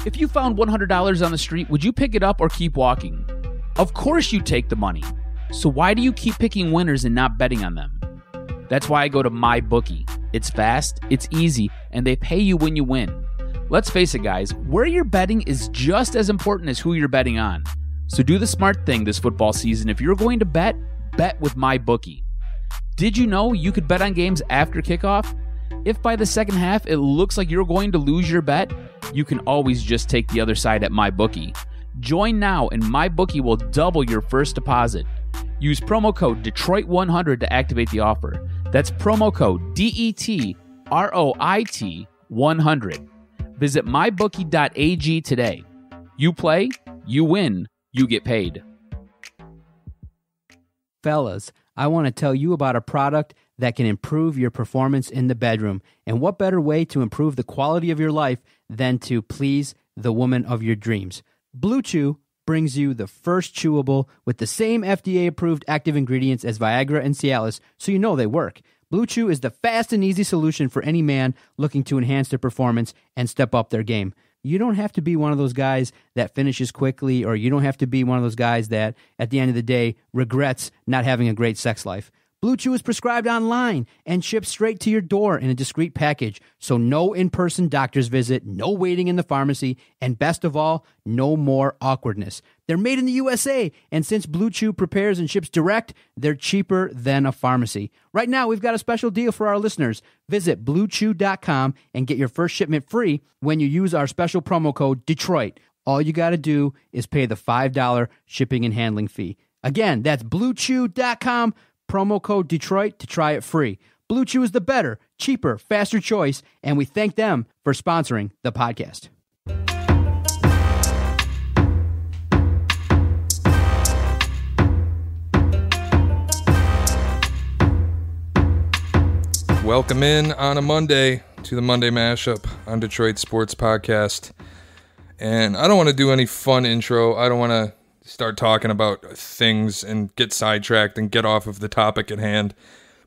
If you found $100 on the street, would you pick it up or keep walking? Of course you take the money. So why do you keep picking winners and not betting on them? That's why I go to MyBookie. It's fast, it's easy, and they pay you when you win. Let's face it, guys, where you're betting is just as important as who you're betting on. So do the smart thing this football season. If you're going to bet with MyBookie. Did you know you could bet on games after kickoff? If by the second half it looks like you're going to lose your bet, you can always just take the other side at MyBookie. Join now and MyBookie will double your first deposit. Use promo code Detroit100 to activate the offer. That's promo code DETROIT100. Visit mybookie.ag today. You play, you win, you get paid. Fellas, I want to tell you about a product that can improve your performance in the bedroom. And what better way to improve the quality of your life than to please the woman of your dreams? Blue Chew brings you the first chewable with the same FDA-approved active ingredients as Viagra and Cialis, so you know they work. Blue Chew is the fast and easy solution for any man looking to enhance their performance and step up their game. You don't have to be one of those guys that finishes quickly, or you don't have to be one of those guys that, at the end of the day, regrets not having a great sex life. Blue Chew is prescribed online and shipped straight to your door in a discreet package, so no in-person doctor's visit, no waiting in the pharmacy, and best of all, no more awkwardness. They're made in the USA, and since Blue Chew prepares and ships direct, they're cheaper than a pharmacy. Right now, we've got a special deal for our listeners. Visit BlueChew.com and get your first shipment free when you use our special promo code DETROIT. All you got to do is pay the $5 shipping and handling fee. Again, that's BlueChew.com. Promo code Detroit to try it free. Blue Chew is the better, cheaper, faster choice, and we thank them for sponsoring the podcast. Welcome in on a Monday to the Monday Mashup on Detroit Sports Podcast. And I don't want to do any fun intro. I don't want to start talking about things and get sidetracked and get off of the topic at hand,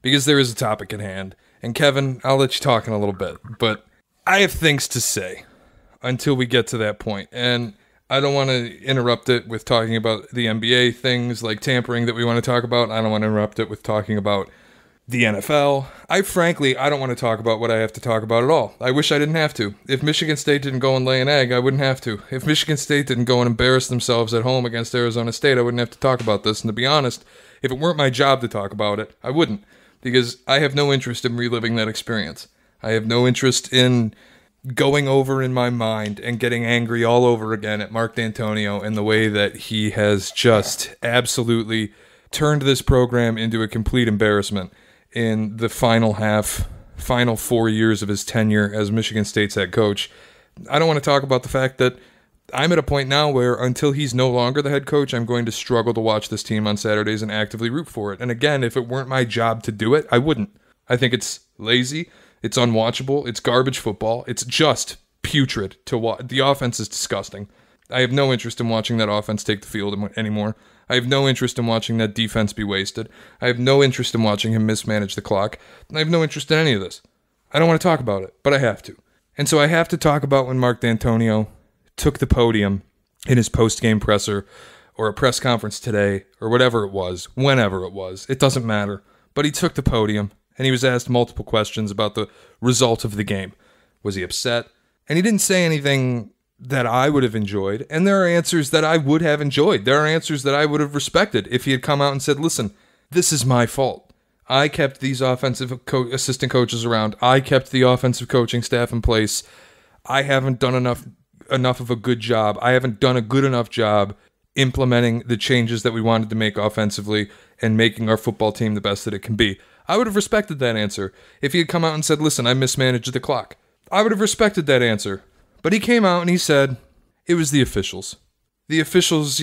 because there is a topic at hand. And Kevin, I'll let you talk in a little bit, but I have things to say until we get to that point. And I don't want to interrupt it with talking about the NBA things like tampering that we want to talk about. I don't want to interrupt it with talking about the NFL. I don't want to talk about what I have to talk about at all. I wish I didn't have to. If Michigan State didn't go and lay an egg, I wouldn't have to. If Michigan State didn't go and embarrass themselves at home against Arizona State, I wouldn't have to talk about this. And to be honest, if it weren't my job to talk about it, I wouldn't. Because I have no interest in reliving that experience. I have no interest in going over in my mind and getting angry all over again at Mark D'Antonio and the way that he has just absolutely turned this program into a complete embarrassment in the final 4 years of his tenure as Michigan State's head coach. I don't want to talk about the fact that I'm at a point now where until he's no longer the head coach, I'm going to struggle to watch this team on Saturdays and actively root for it. And again, if it weren't my job to do it, I wouldn't. I think it's lazy, it's unwatchable, it's garbage football, it's just putrid to watch. The offense is disgusting. I have no interest in watching that offense take the field anymore. I have no interest in watching that defense be wasted. I have no interest in watching him mismanage the clock. I have no interest in any of this. I don't want to talk about it, but I have to. And so I have to talk about when Mark D'Antonio took the podium in his post-game presser or a press conference today or whatever it was, whenever it was. It doesn't matter. But he took the podium and he was asked multiple questions about the result of the game. Was he upset? And he didn't say anything that I would have enjoyed, and there are answers that I would have enjoyed. There are answers that I would have respected if he had come out and said, listen, this is my fault. I kept these offensive assistant coaches around. I kept the offensive coaching staff in place. I haven't done enough of a good job. I haven't done a good enough job implementing the changes that we wanted to make offensively and making our football team the best that it can be. I would have respected that answer if he had come out and said, listen, I mismanaged the clock. I would have respected that answer. But he came out and he said it was the officials. The officials,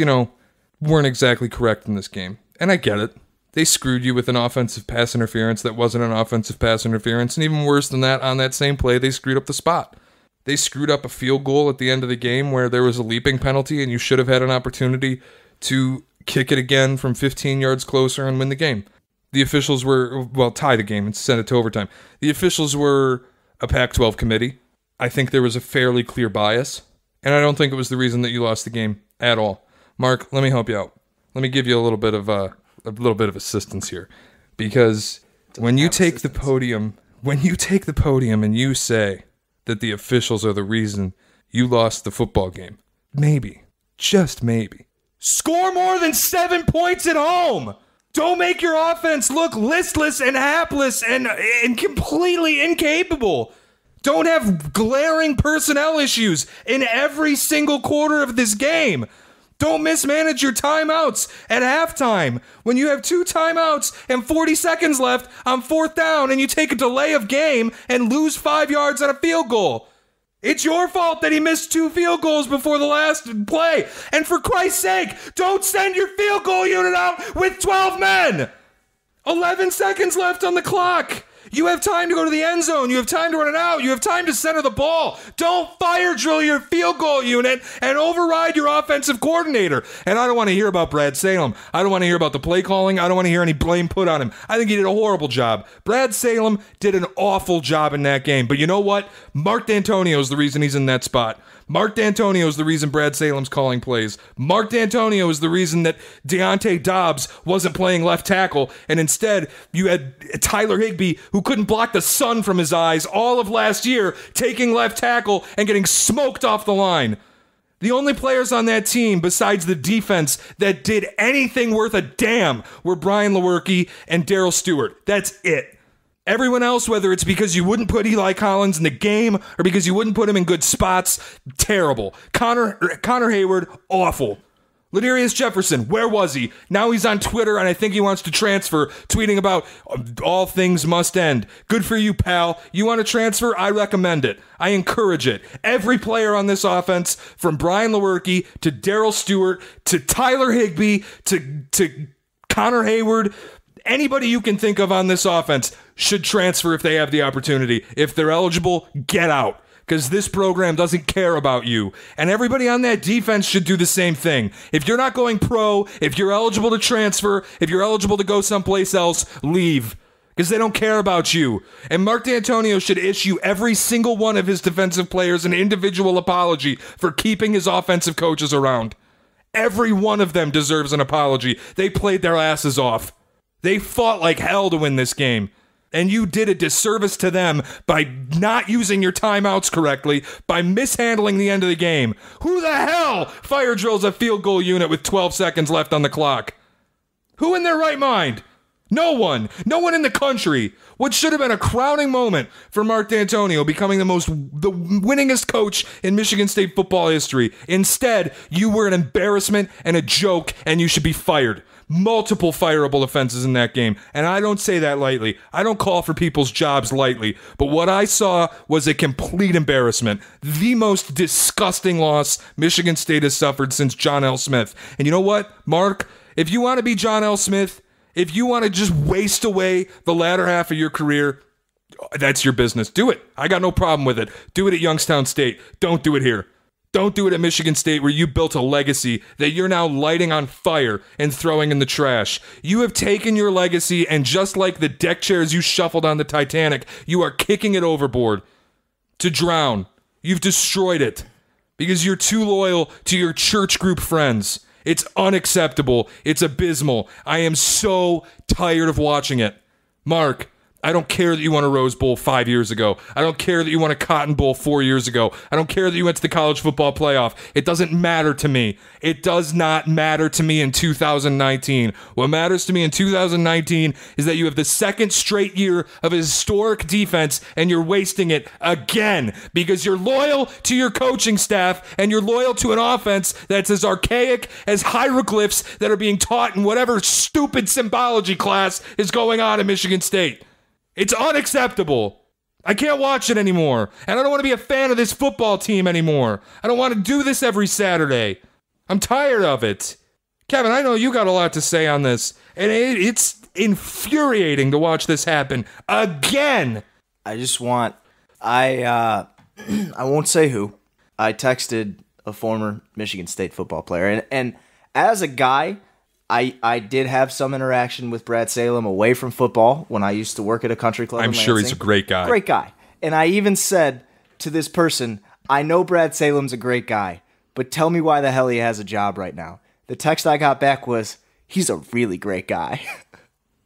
weren't exactly correct in this game. And I get it. They screwed you with an offensive pass interference that wasn't an offensive pass interference. And even worse than that, on that same play, they screwed up the spot. They screwed up a field goal at the end of the game where there was a leaping penalty and you should have had an opportunity to kick it again from 15 yards closer and win the game. The officials tie the game and send it to overtime. The officials were a Pac-12 committee. I think there was a fairly clear bias, And I don't think it was the reason that you lost the game at all. Mark, let me help you out. Let me give you a little bit of assistance here. Because when you take the podium and you say that the officials are the reason you lost the football game, maybe, just maybe, score more than 7 points at home. Don't make your offense look listless and hapless and completely incapable. Don't have glaring personnel issues in every single quarter of this game. Don't mismanage your timeouts at halftime. When you have 2 timeouts and 40 seconds left on 4th down and you take a delay of game and lose 5 yards on a field goal. It's your fault that he missed 2 field goals before the last play. And for Christ's sake, don't send your field goal unit out with 12 men. 11 seconds left on the clock. You have time to go to the end zone. You have time to run it out. You have time to center the ball. Don't fire drill your field goal unit and override your offensive coordinator. And I don't want to hear about Brad Salem. I don't want to hear about the play calling. I don't want to hear any blame put on him. I think he did a horrible job. Brad Salem did an awful job in that game. But you know what? Mark D'Antonio is the reason he's in that spot. Mark D'Antonio is the reason Brad Salem's calling plays. Mark D'Antonio is the reason that Deontay Dobbs wasn't playing left tackle, and instead you had Tyler Higbee, who couldn't block the sun from his eyes all of last year, taking left tackle and getting smoked off the line. The only players on that team besides the defense that did anything worth a damn were Brian Lewerke and Darryl Stewart. That's it. Everyone else, whether it's because you wouldn't put Eli Collins in the game or because you wouldn't put him in good spots, terrible. Connor Hayward, awful. Ladarius Jefferson, where was he? Now he's on Twitter and I think he wants to transfer, tweeting about all things must end. Good for you, pal. You want to transfer? I recommend it. I encourage it. Every player on this offense, from Brian Lewerke to Darryl Stewart to Tyler Higbee to Connor Hayward, anybody you can think of on this offense should transfer if they have the opportunity. If they're eligible, get out. Because this program doesn't care about you. And everybody on that defense should do the same thing. If you're not going pro, if you're eligible to transfer, if you're eligible to go someplace else, leave. Because they don't care about you. And Mark D'Antonio should issue every single one of his defensive players an individual apology for keeping his offensive coaches around. Every one of them deserves an apology. They played their asses off. They fought like hell to win this game. And you did a disservice to them by not using your timeouts correctly, by mishandling the end of the game. Who the hell fire drills a field goal unit with 12 seconds left on the clock? Who in their right mind? No one. No one in the country. What should have been a crowning moment for Mark D'Antonio becoming the winningest coach in Michigan State football history. Instead, you were an embarrassment and a joke, and you should be fired. Multiple fireable offenses in that game, and I don't say that lightly. I don't call for people's jobs lightly, but what I saw was a complete embarrassment. The most disgusting loss Michigan State has suffered since John L. Smith. And you know what, Mark? If you want to be John L. Smith, if you want to just waste away the latter half of your career, that's your business. Do it. I got no problem with it. Do it at Youngstown State. Don't do it here. Don't do it at Michigan State, where you built a legacy that you're now lighting on fire and throwing in the trash. You have taken your legacy, and just like the deck chairs you shuffled on the Titanic, you are kicking it overboard to drown. You've destroyed it because you're too loyal to your church group friends. It's unacceptable. It's abysmal. I am so tired of watching it. Mark, I don't care that you won a Rose Bowl 5 years ago. I don't care that you won a Cotton Bowl 4 years ago. I don't care that you went to the college football playoff. It doesn't matter to me. It does not matter to me in 2019. What matters to me in 2019 is that you have the second straight year of a historic defense, and you're wasting it again because you're loyal to your coaching staff and you're loyal to an offense that's as archaic as hieroglyphs that are being taught in whatever stupid symbology class is going on at Michigan State. It's unacceptable. I can't watch it anymore. And I don't want to be a fan of this football team anymore. I don't want to do this every Saturday. I'm tired of it. Kevin, I know you got a lot to say on this. And it's infuriating to watch this happen again. I just want... I won't say who. I texted a former Michigan State football player. And as a guy... I did have some interaction with Brad Salem away from football when I used to work at a country club. I'm sure he's a great guy. Great guy. And I even said to this person, I know Brad Salem's a great guy, but tell me why the hell he has a job right now. The text I got back was, he's a really great guy.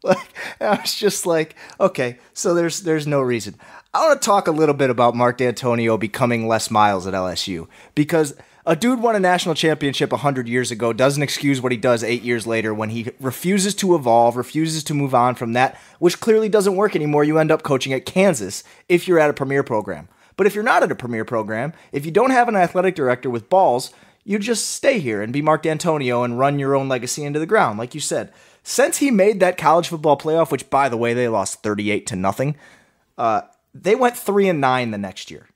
Like, I was just like, okay, so there's no reason. I want to talk a little bit about Mark D'Antonio becoming Les Miles at LSU, because a dude won a national championship 100 years ago doesn't excuse what he does 8 years later when he refuses to evolve, refuses to move on from that, which clearly doesn't work anymore. You end up coaching at Kansas if you're at a premier program. But if you're not at a premier program, if you don't have an athletic director with balls, you just stay here and be Mark D'Antonio and run your own legacy into the ground, like you said. Since he made that college football playoff, which, by the way, they lost 38-0, they went 3-9 the next year.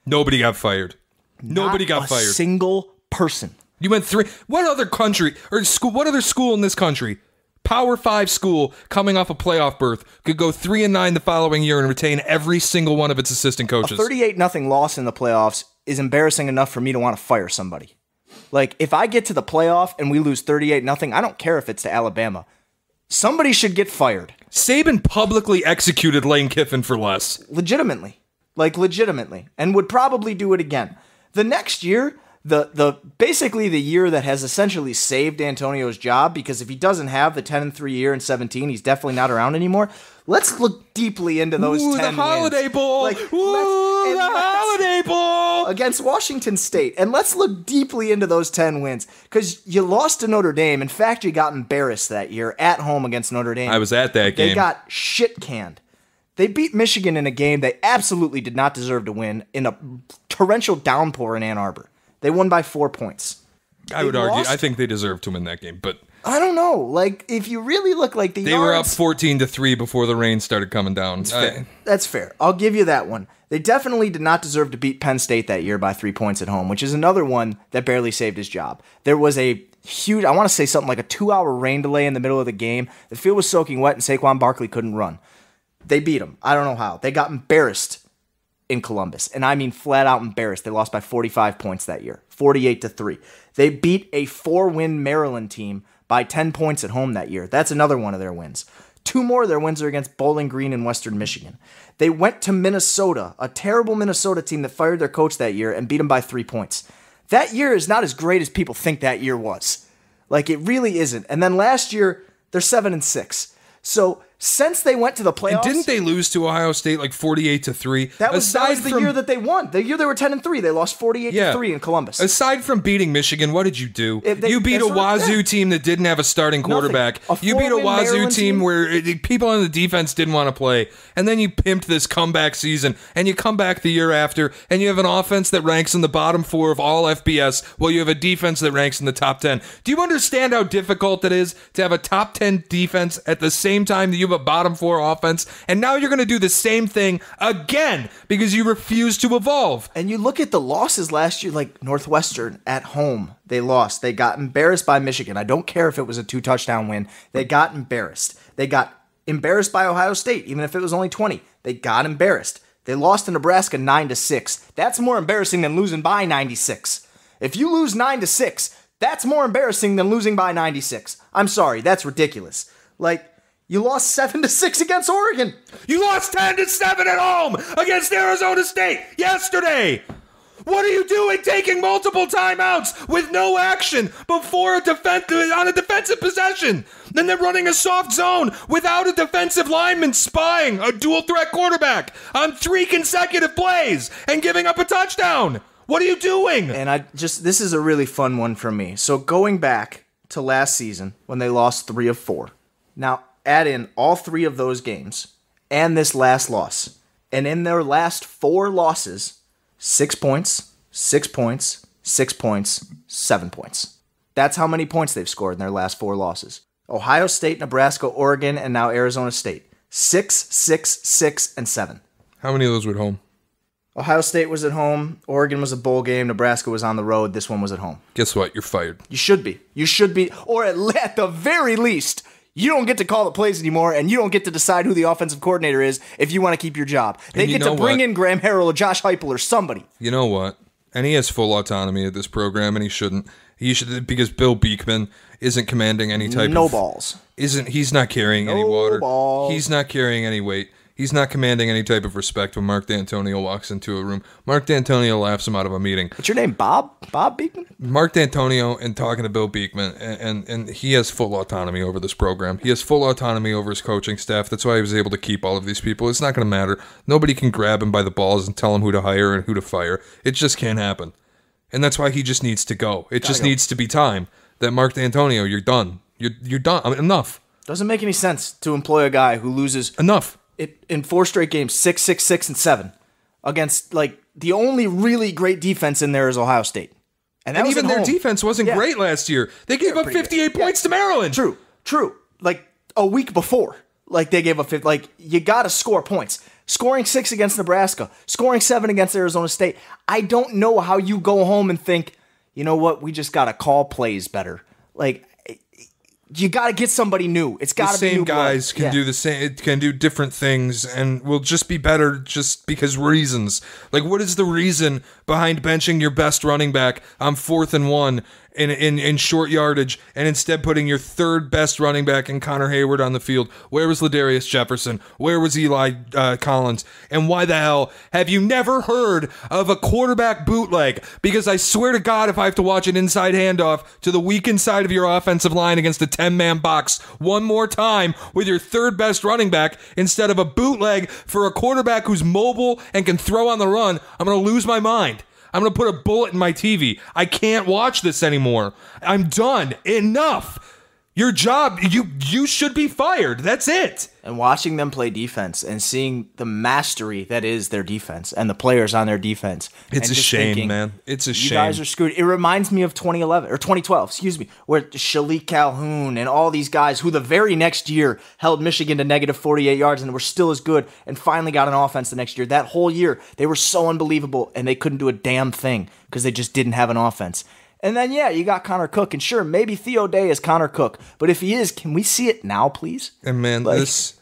Nobody got fired. Nobody got fired. Single person. You went 3. What other country or school? What other school in this country, Power 5 school, coming off a playoff berth, could go 3-9 the following year and retain every single one of its assistant coaches? A 38-0 loss in the playoffs is embarrassing enough for me to want to fire somebody. Like, if I get to the playoff and we lose 38-0, I don't care if it's to Alabama. Somebody should get fired. Saban publicly executed Lane Kiffin for less. Legitimately. And would probably do it again. The next year, basically the year that has essentially saved Antonio's job, because if he doesn't have the 10-3 year in 17, he's definitely not around anymore. Let's look deeply into those 10 the wins. Holiday Bowl. The Holiday Bowl against Washington State. And let's look deeply into those 10 wins, because you lost to Notre Dame. In fact, you got embarrassed that year at home against Notre Dame. I was at that game. They got shit canned. They beat Michigan in a game they absolutely did not deserve to win in a torrential downpour in Ann Arbor. They won by 4 points. I would argue. I think they deserved to win that game, but I don't know. Like, if you really look like they were up 14-3 before the rain started coming down. That's fair. I'll give you that one. They definitely did not deserve to beat Penn State that year by 3 points at home, which is another one that barely saved his job. There was a huge, I want to say something like a 2-hour rain delay in the middle of the game. The field was soaking wet and Saquon Barkley couldn't run. They beat him. I don't know how. They got embarrassed in Columbus. And I mean flat out embarrassed. They lost by 45 points that year. 48-3. They beat a 4-win Maryland team by 10 points at home that year. That's another one of their wins. 2 more of their wins are against Bowling Green and Western Michigan. They went to Minnesota, a terrible Minnesota team that fired their coach that year and beat them by 3 points. That year is not as great as people think that year was. Like, it really isn't. And then last year, they're 7-6. So since they went to the playoffs, and didn't they lose to Ohio State like 48-3? That was the year that they won. The year they were 10-3, they lost 48-3 in Columbus. Aside from beating Michigan, what did you do? You beat a Wazoo team that didn't have a starting quarterback. You beat a Wazoo team where people on the defense didn't want to play, and then you pimped this comeback season, and you come back the year after, and you have an offense that ranks in the bottom 4 of all FBS, while you have a defense that ranks in the top 10. Do you understand how difficult it is to have a top 10 defense at the same time that you have a bottom 4 offense, and now you're going to do the same thing again because you refuse to evolve? And you look at the losses last year, like Northwestern at home, they lost. They got embarrassed by Michigan. I don't care if it was a 2-touchdown win. They got embarrassed. They got embarrassed by Ohio State, even if it was only 20. They got embarrassed. They lost to Nebraska 9-6. That's more embarrassing than losing by 96. If you lose 9-6, that's more embarrassing than losing by 96. I'm sorry, that's ridiculous. Like, you lost 7-6 against Oregon. You lost 10-7 at home against Arizona State yesterday. What are you doing taking multiple timeouts with no action before on a defensive possession? And then running a soft zone without a defensive lineman spying a dual threat quarterback on 3 consecutive plays and giving up a touchdown. What are you doing? And this is a really fun one for me. So going back to last season when they lost 3 of 4. Now, add in all 3 of those games and this last loss. And in their last 4 losses, 6 points, 6 points, 6 points, 7 points. That's how many points they've scored in their last 4 losses. Ohio State, Nebraska, Oregon, and now Arizona State. 6, 6, 6, and 7. How many of those were at home? Ohio State was at home. Oregon was a bowl game. Nebraska was on the road. This one was at home. Guess what? You're fired. You should be. Or at the very least, you don't get to call the plays anymore, and you don't get to decide who the offensive coordinator is if you want to keep your job. They get to bring in Graham Harrell or Josh Heupel or somebody. You know what? And he has full autonomy at this program, and he shouldn't. He should, because Bill Beekman isn't commanding any type balls. He's not carrying any water. Balls. He's not carrying any weight. He's not commanding any type of respect when Mark D'Antonio walks into a room. Mark D'Antonio laughs him out of a meeting. What's your name, Bob? Bob Beekman? Mark D'Antonio and talking to Bill Beekman, and he has full autonomy over this program. He has full autonomy over his coaching staff. That's why he was able to keep all of these people. It's not going to matter. Nobody can grab him by the balls and tell him who to hire and who to fire. It just can't happen. And that's why he just needs to go. It just needs to be time that Mark D'Antonio, you're done. You're done. I mean, enough. Doesn't make any sense to employ a guy who loses enough in 4 straight games, 6, 6, 6, and 7 against like the only really great defense in there is Ohio State. And even their defense wasn't great last year. They gave up 58 points to Maryland. True. Like a week before, like they gave up 50. Like you got to score points. Scoring 6 against Nebraska, scoring 7 against Arizona State. I don't know how you go home and think, you know what, we just got to call plays better. Like, you got to get somebody new. It's got to be new blood. The same guys can do the same, can do different things, and will just be better just because reasons. Like, what is the reason behind benching your best running back on 4th and 1 in short yardage, and instead putting your 3rd best running back in Connor Hayward on the field? Where was Ladarius Jefferson? Where was Eli Collins? And why the hell have you never heard of a quarterback bootleg? Because I swear to God, if I have to watch an inside handoff to the weak inside of your offensive line against a 10-man box one more time with your 3rd best running back instead of a bootleg for a quarterback who's mobile and can throw on the run, I'm going to lose my mind. I'm going to put a bullet in my TV. I can't watch this anymore. I'm done. Enough. Your job, you should be fired. That's it. And watching them play defense and seeing the mastery that is their defense and the players on their defense. It's a shame, man. It's a shame. You guys are screwed. It reminds me of 2012, where Shalik Calhoun and all these guys who the very next year held Michigan to negative 48 yards and were still as good and finally got an offense the next year. That whole year, they were so unbelievable and they couldn't do a damn thing because they just didn't have an offense. And then, you got Connor Cook. And sure, maybe Theo Day is Connor Cook. But if he is, can we see it now, please? And man, this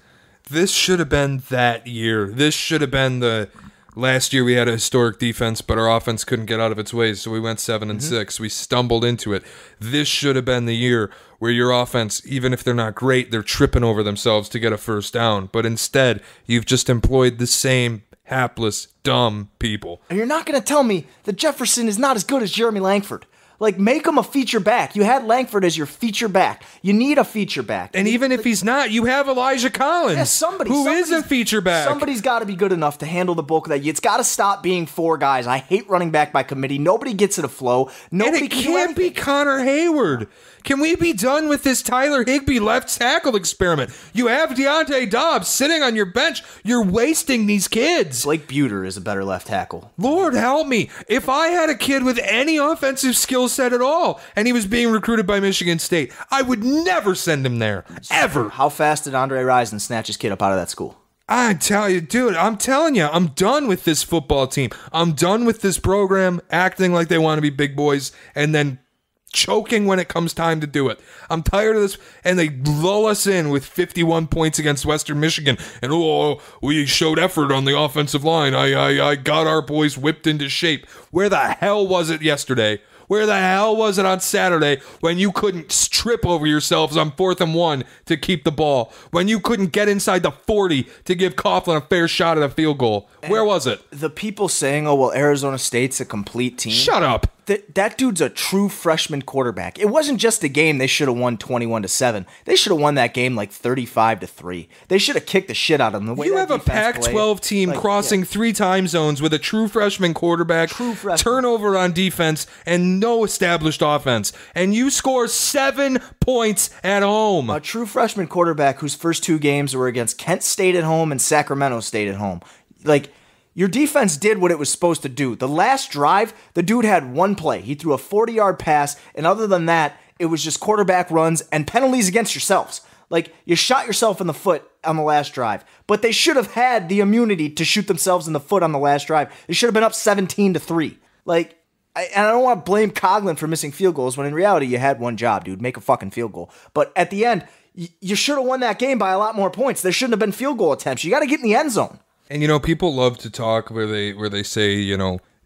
should have been that year. This should have been the last year we had a historic defense, but our offense couldn't get out of its ways. So we went 7-6. We stumbled into it. This should have been the year where your offense, even if they're not great, they're tripping over themselves to get a first down. But instead, you've just employed the same hapless, dumb people. And you're not going to tell me that Jefferson is not as good as Jeremy Langford. Like, make him a feature back. You had Langford as your feature back. You need a feature back. And even if he's not, you have Elijah Collins, who is a feature back. Somebody's got to be good enough to handle the bulk of that. It's got to stop being 4 guys. I hate running back by committee. Nobody gets it a flow. Nobody can't be Connor Hayward. Can we be done with this Tyler Higbee left tackle experiment? You have Deontay Dobbs sitting on your bench. You're wasting these kids. Blake Buter is a better left tackle. Lord help me. If I had a kid with any offensive skill set at all, and he was being recruited by Michigan State, I would never send him there. Ever. How fast did Andre Rison snatch his kid up out of that school? I tell you, dude, I'm telling you, I'm done with this football team. I'm done with this program acting like they want to be big boys and then choking when it comes time to do it. I'm tired of this, and they lull us in with 51 points against Western Michigan, and we showed effort on the offensive line. I got our boys whipped into shape. Where the hell was it yesterday? Where the hell was it on Saturday when you couldn't trip over yourselves on 4th and 1 to keep the ball? When you couldn't get inside the 40 to give Coughlin a fair shot at a field goal? Where was it? The people saying, Arizona State's a complete team. Shut up. That dude's a true freshman quarterback. It wasn't just a game they should have won 21-7. They should have won that game like 35-3. They should have kicked the shit out of them. The way you have a Pac-12 team crossing 3 time zones with a true freshman quarterback, turnover on defense, and no established offense. And you score 7 points at home. A true freshman quarterback whose first 2 games were against Kent State at home and Sacramento State at home. Your defense did what it was supposed to do. The last drive, the dude had 1 play. He threw a 40-yard pass, and other than that, it was just quarterback runs and penalties against yourselves. You shot yourself in the foot on the last drive. But they should have had the immunity to shoot themselves in the foot on the last drive. They should have been up 17-3. And I don't want to blame Coughlin for missing field goals, when in reality, you had 1 job, dude. Make a fucking field goal. But at the end, you should have won that game by a lot more points. There shouldn't have been field goal attempts. You got to get in the end zone. And people love to talk where they say,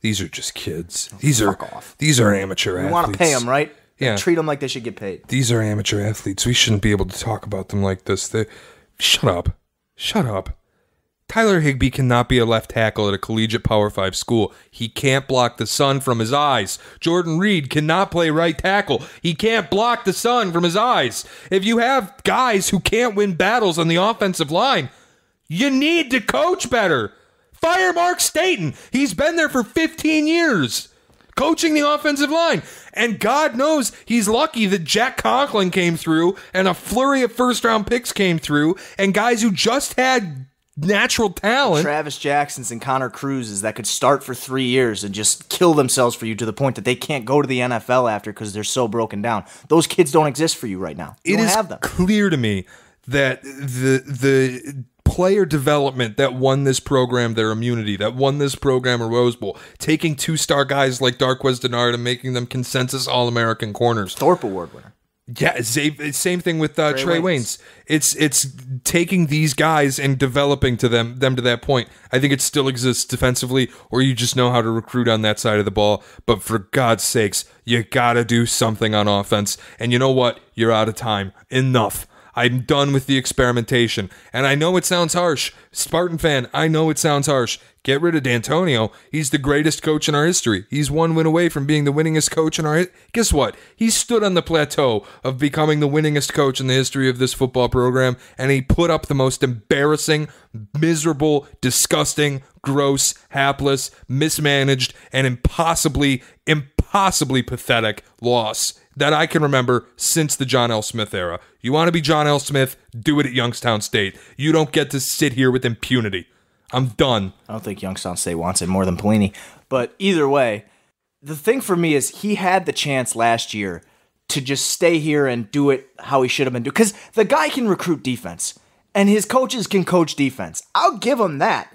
these are just kids. These are amateur athletes. We want to pay them, right? Yeah. Treat them like they should get paid. These are amateur athletes. We shouldn't be able to talk about them like this. Shut up. Tyler Higbee cannot be a left tackle at a collegiate Power 5 school. He can't block the sun from his eyes. Jordan Reed cannot play right tackle. He can't block the sun from his eyes. If you have guys who can't win battles on the offensive line, you need to coach better. Fire Mark Staten. He's been there for 15 years, coaching the offensive line. And God knows he's lucky that Jack Conklin came through and a flurry of first-round picks came through and guys who just had natural talent. Travis Jacksons and Connor Cruzes that could start for 3 years and just kill themselves for you to the point that they can't go to the NFL after because they're so broken down. Those kids don't exist for you right now. You don't have them. It is clear to me that the player development that won this program their immunity, that won this program a Rose Bowl, taking 2-star guys like Darqueze Dennard and making them consensus All-American corners. Thorpe Award winner. Yeah, same thing with Trey Waynes. It's taking these guys and developing to them to that point. I think it still exists defensively, or you just know how to recruit on that side of the ball. But for God's sakes, you gotta do something on offense. And you know what? You're out of time. Enough. I'm done with the experimentation. And I know it sounds harsh. Spartan fan, I know it sounds harsh. Get rid of D'Antonio. He's the greatest coach in our history. He's one win away from being the winningest coach in our history. Guess what? He stood on the plateau of becoming the winningest coach in the history of this football program, and he put up the most embarrassing, miserable, disgusting, gross, hapless, mismanaged, and impossibly pathetic loss that I can remember since the John L. Smith era. You want to be John L. Smith? Do it at Youngstown State. You don't get to sit here with impunity. I'm done. I don't think Youngstown State wants it more than Pelini. But either way, the thing for me is he had the chance last year to just stay here and do it how he should have been doing. Because the guy can recruit defense, and his coaches can coach defense. I'll give him that.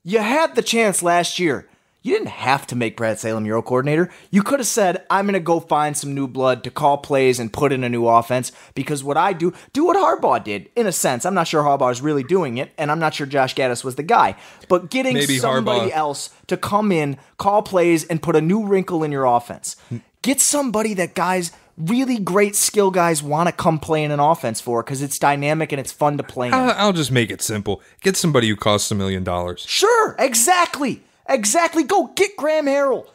You had the chance last year. You didn't have to make Brad Salem your coordinator. You could have said, I'm going to go find some new blood to call plays and put in a new offense, because what I do what Harbaugh did, in a sense. I'm not sure Harbaugh is really doing it, and I'm not sure Josh Gaddis was the guy. But getting Maybe somebody Harbaugh else to come in, call plays, and put a new wrinkle in your offense. Get somebody that guys, really great skill guys, want to come play in an offense for, because it's dynamic and it's fun to play in. I'll just make it simple. Get somebody who costs $1 million. Sure, exactly. Exactly. Go get Graham Harrell.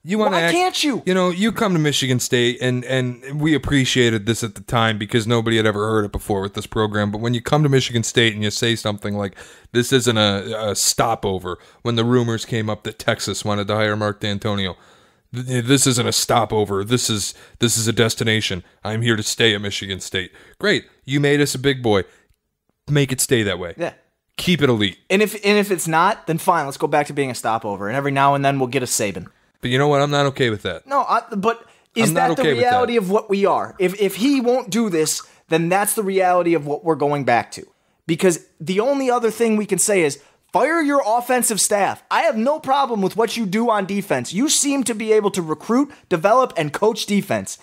Why can't you? You know, you come to Michigan State, and we appreciated this at the time because nobody had ever heard it before with this program. But when you come to Michigan State and you say something like, this isn't a stopover, when the rumors came up that Texas wanted to hire Mark D'Antonio, this isn't a stopover. This is a destination. I'm here to stay at Michigan State. Great. You made us a big boy. Make it stay that way. Yeah. Keep it elite. And if it's not, then fine. Let's go back to being a stopover. And every now and then we'll get a Saban. But you know what? I'm not okay with that. No, but is that the reality of what we are? If he won't do this, then that's the reality of what we're going back to. Because the only other thing we can say is, fire your offensive staff. I have no problem with what you do on defense. You seem to be able to recruit, develop, and coach defense.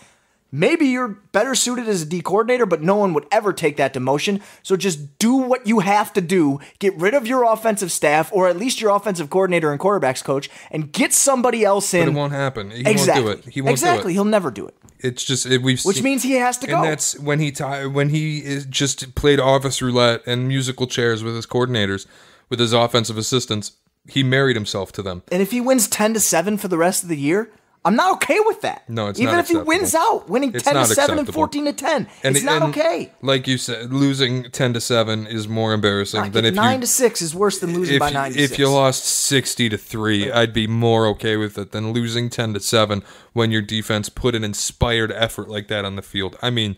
Maybe you're better suited as a D coordinator, but no one would ever take that demotion. So just do what you have to do. Get rid of your offensive staff, or at least your offensive coordinator and quarterbacks coach, and get somebody else in. But it won't happen. He exactly. won't do it. He won't exactly. do it. He'll never do it. It's just which means he has to go. And that's when he just played office roulette and musical chairs with his coordinators, with his offensive assistants. He married himself to them. And if he wins 10-7 for the rest of the year, I'm not okay with that. No, it's even not if he wins out, winning 10-7 and 14-10, it's not okay. Like you said, losing 10-7 is more embarrassing than if 9-6 is worse than losing by 9-6. If you lost 60-3, I'd be more okay with it than losing 10-7 when your defense put an inspired effort like that on the field. I mean,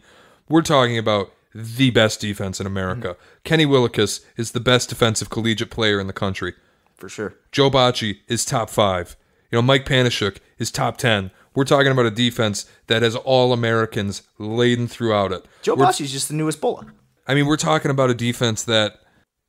we're talking about the best defense in America. Mm-hmm. Kenny Willekes is the best defensive collegiate player in the country. For sure. Joe Bocci is top 5. You know, Mike Panashuk is top 10. We're talking about a defense that has all Americans laden throughout it. Joe Bocci's just the newest bullet. I mean, we're talking about a defense that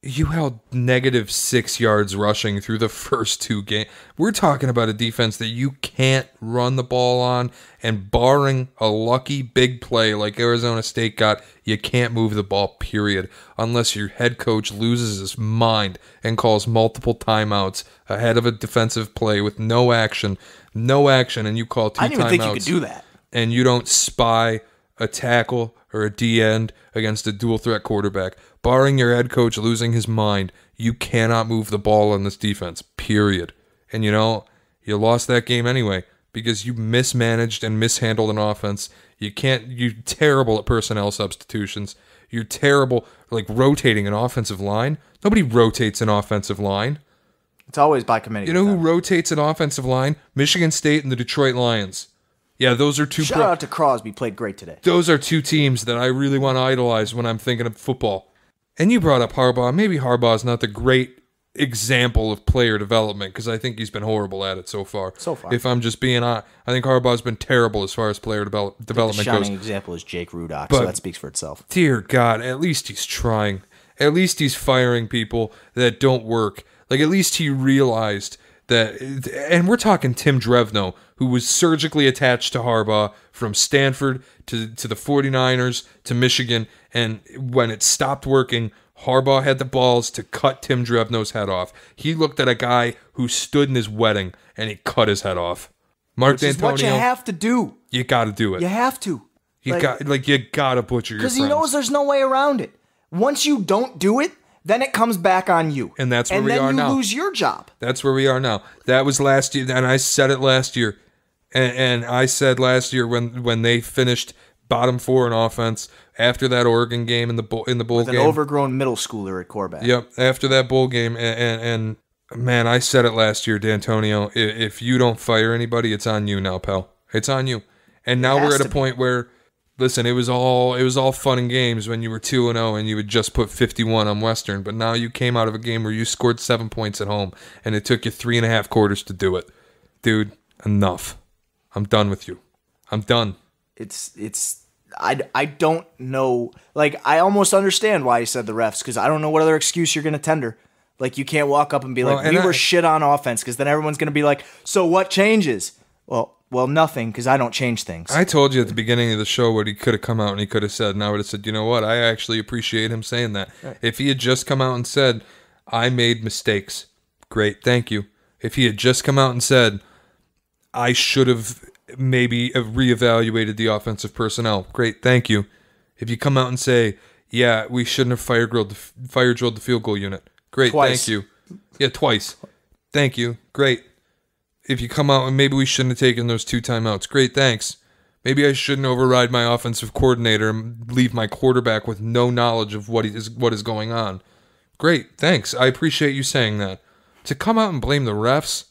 you held -6 yards rushing through the first 2 games. We're talking about a defense that you can't run the ball on, and barring a lucky big play like Arizona State got, you can't move the ball, period, unless your head coach loses his mind and calls multiple timeouts ahead of a defensive play with no action, and you call 2 timeouts. I didn't even think you could do that. And you don't spy a tackle or a D end against a dual threat quarterback. Barring your head coach losing his mind, You cannot move the ball on this defense, period. And, you lost that game anyway because you mismanaged and mishandled an offense. You're terrible at personnel substitutions. You're terrible, rotating an offensive line. Nobody rotates an offensive line. It's always by committee. You know who rotates an offensive line? Michigan State and the Detroit Lions. Yeah, those are two. Shout out to Crosby, played great today. Those are two teams that I really want to idolize when I'm thinking of football. And you brought up Harbaugh. Maybe Harbaugh's not the great example of player development because I think he's been horrible at it so far. If I'm just being honest, I think Harbaugh's been terrible as far as player development goes. The shining example is Jake Rudock, so that speaks for itself. Dear God, at least he's trying. At least he's firing people that don't work. At least he realized that, and we're talking Tim Drevno, who was surgically attached to Harbaugh from Stanford to the 49ers to Michigan, and when it stopped working, Harbaugh had the balls to cut Tim Drevno's head off. He looked at a guy who stood in his wedding, and he cut his head off. Mark D'Antonio, what you have to do. You got to do it. You have to. You got to butcher your friends. Because he knows there's no way around it. Once you don't do it, then it comes back on you. And that's where we are now. And then you lose your job. That's where we are now. That was last year, and I said it last year. And I said last year when they finished bottom 4 in offense after that Oregon game in the bowl game. With an overgrown middle schooler at quarterback. Yep, after that bowl game. And man, I said it last year, D'Antonio, if you don't fire anybody, it's on you now, pal. It's on you. And now we're at a point where, listen, it was all fun and games when you were 2-0 and you had just put 51 on Western, but now you came out of a game where you scored 7 points at home, and it took you 3.5 quarters to do it. Dude, enough. I'm done with you. I'm done. I don't know. I almost understand why you said the refs, because I don't know what other excuse you're going to tender. You can't walk up and be we were shit on offense, because then everyone's going to be like, so what changes? Well, nothing, because I don't change things. I told you at the beginning of the show what he could have come out and he could have said, and I would have said, you know what, I actually appreciate him saying that. Right. If he had just come out and said, I made mistakes, great, thank you. If he had just come out and said, I should have maybe reevaluated the offensive personnel, great, thank you. If you come out and say, yeah, we shouldn't have fire drilled the field goal unit, great, twice. Thank you. Yeah, twice. Thank you, great. If you come out and maybe we shouldn't have taken those 2 timeouts, great, thanks. Maybe I shouldn't override my offensive coordinator and leave my quarterback with no knowledge of what is going on. Great, thanks. I appreciate you saying that. To come out and blame the refs?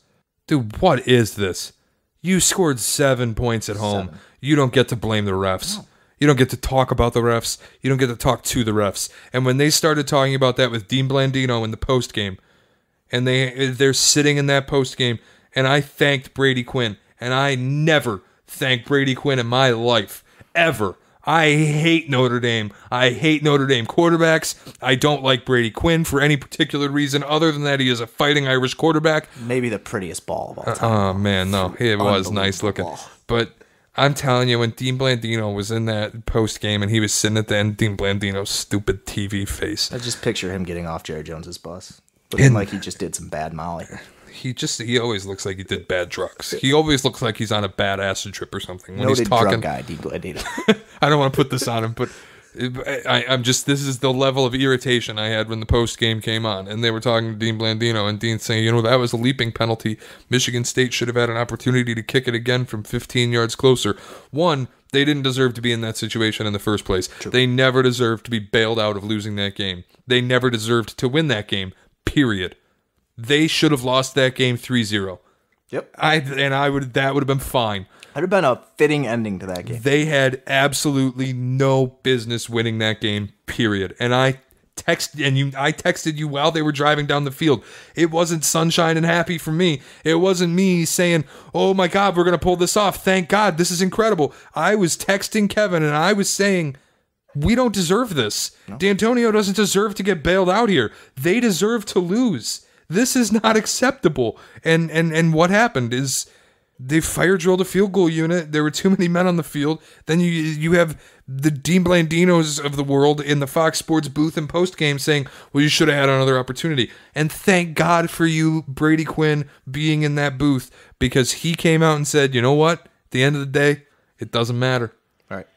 Dude, what is this? You scored 7 points at home. 7. You don't get to blame the refs. No. You don't get to talk about the refs. You don't get to talk to the refs. And when they started talking about that with Dean Blandino in the postgame, and they're sitting in that postgame, and I thanked Brady Quinn, and I never thanked Brady Quinn in my life, ever. I hate Notre Dame. I hate Notre Dame quarterbacks. I don't like Brady Quinn for any particular reason other than that he is a fighting Irish quarterback. Maybe the prettiest ball of all time. Oh, man, no. It was nice looking. Ball. But I'm telling you, when Dean Blandino was in that post game and he was sitting at the end, Dean Blandino's stupid TV face. I just picture him getting off Jerry Jones's bus. Looking like he just did some bad Molly. He always looks like he did bad drugs. He always looks like he's on a bad acid trip or something. When Noted he's talking, drug guy, Dean Blandino. I don't want to put this on him, but I'm just, this is the level of irritation I had when the post game came on, and they were talking to Dean Blandino, and Dean saying, that was a leaping penalty. Michigan State should have had an opportunity to kick it again from 15 yards closer. One, they didn't deserve to be in that situation in the first place. True. They never deserved to be bailed out of losing that game. They never deserved to win that game, period. They should have lost that game 3-0. Yep. That would have been fine. That would have been a fitting ending to that game. They had absolutely no business winning that game, period. And I texted you while they were driving down the field. It wasn't sunshine and happy for me. It wasn't me saying, oh my God, we're going to pull this off. Thank God, this is incredible. I was texting Kevin and I was saying, we don't deserve this. No. D'Antonio doesn't deserve to get bailed out here. They deserve to lose. This is not acceptable. And what happened is they fire drilled a field goal unit. There were too many men on the field. Then you have the Dean Blandinos of the world in the Fox Sports booth and post game saying, well, you should have had another opportunity. And thank God for you, Brady Quinn, being in that booth, because he came out and said, you know what? At the end of the day, it doesn't matter. All right.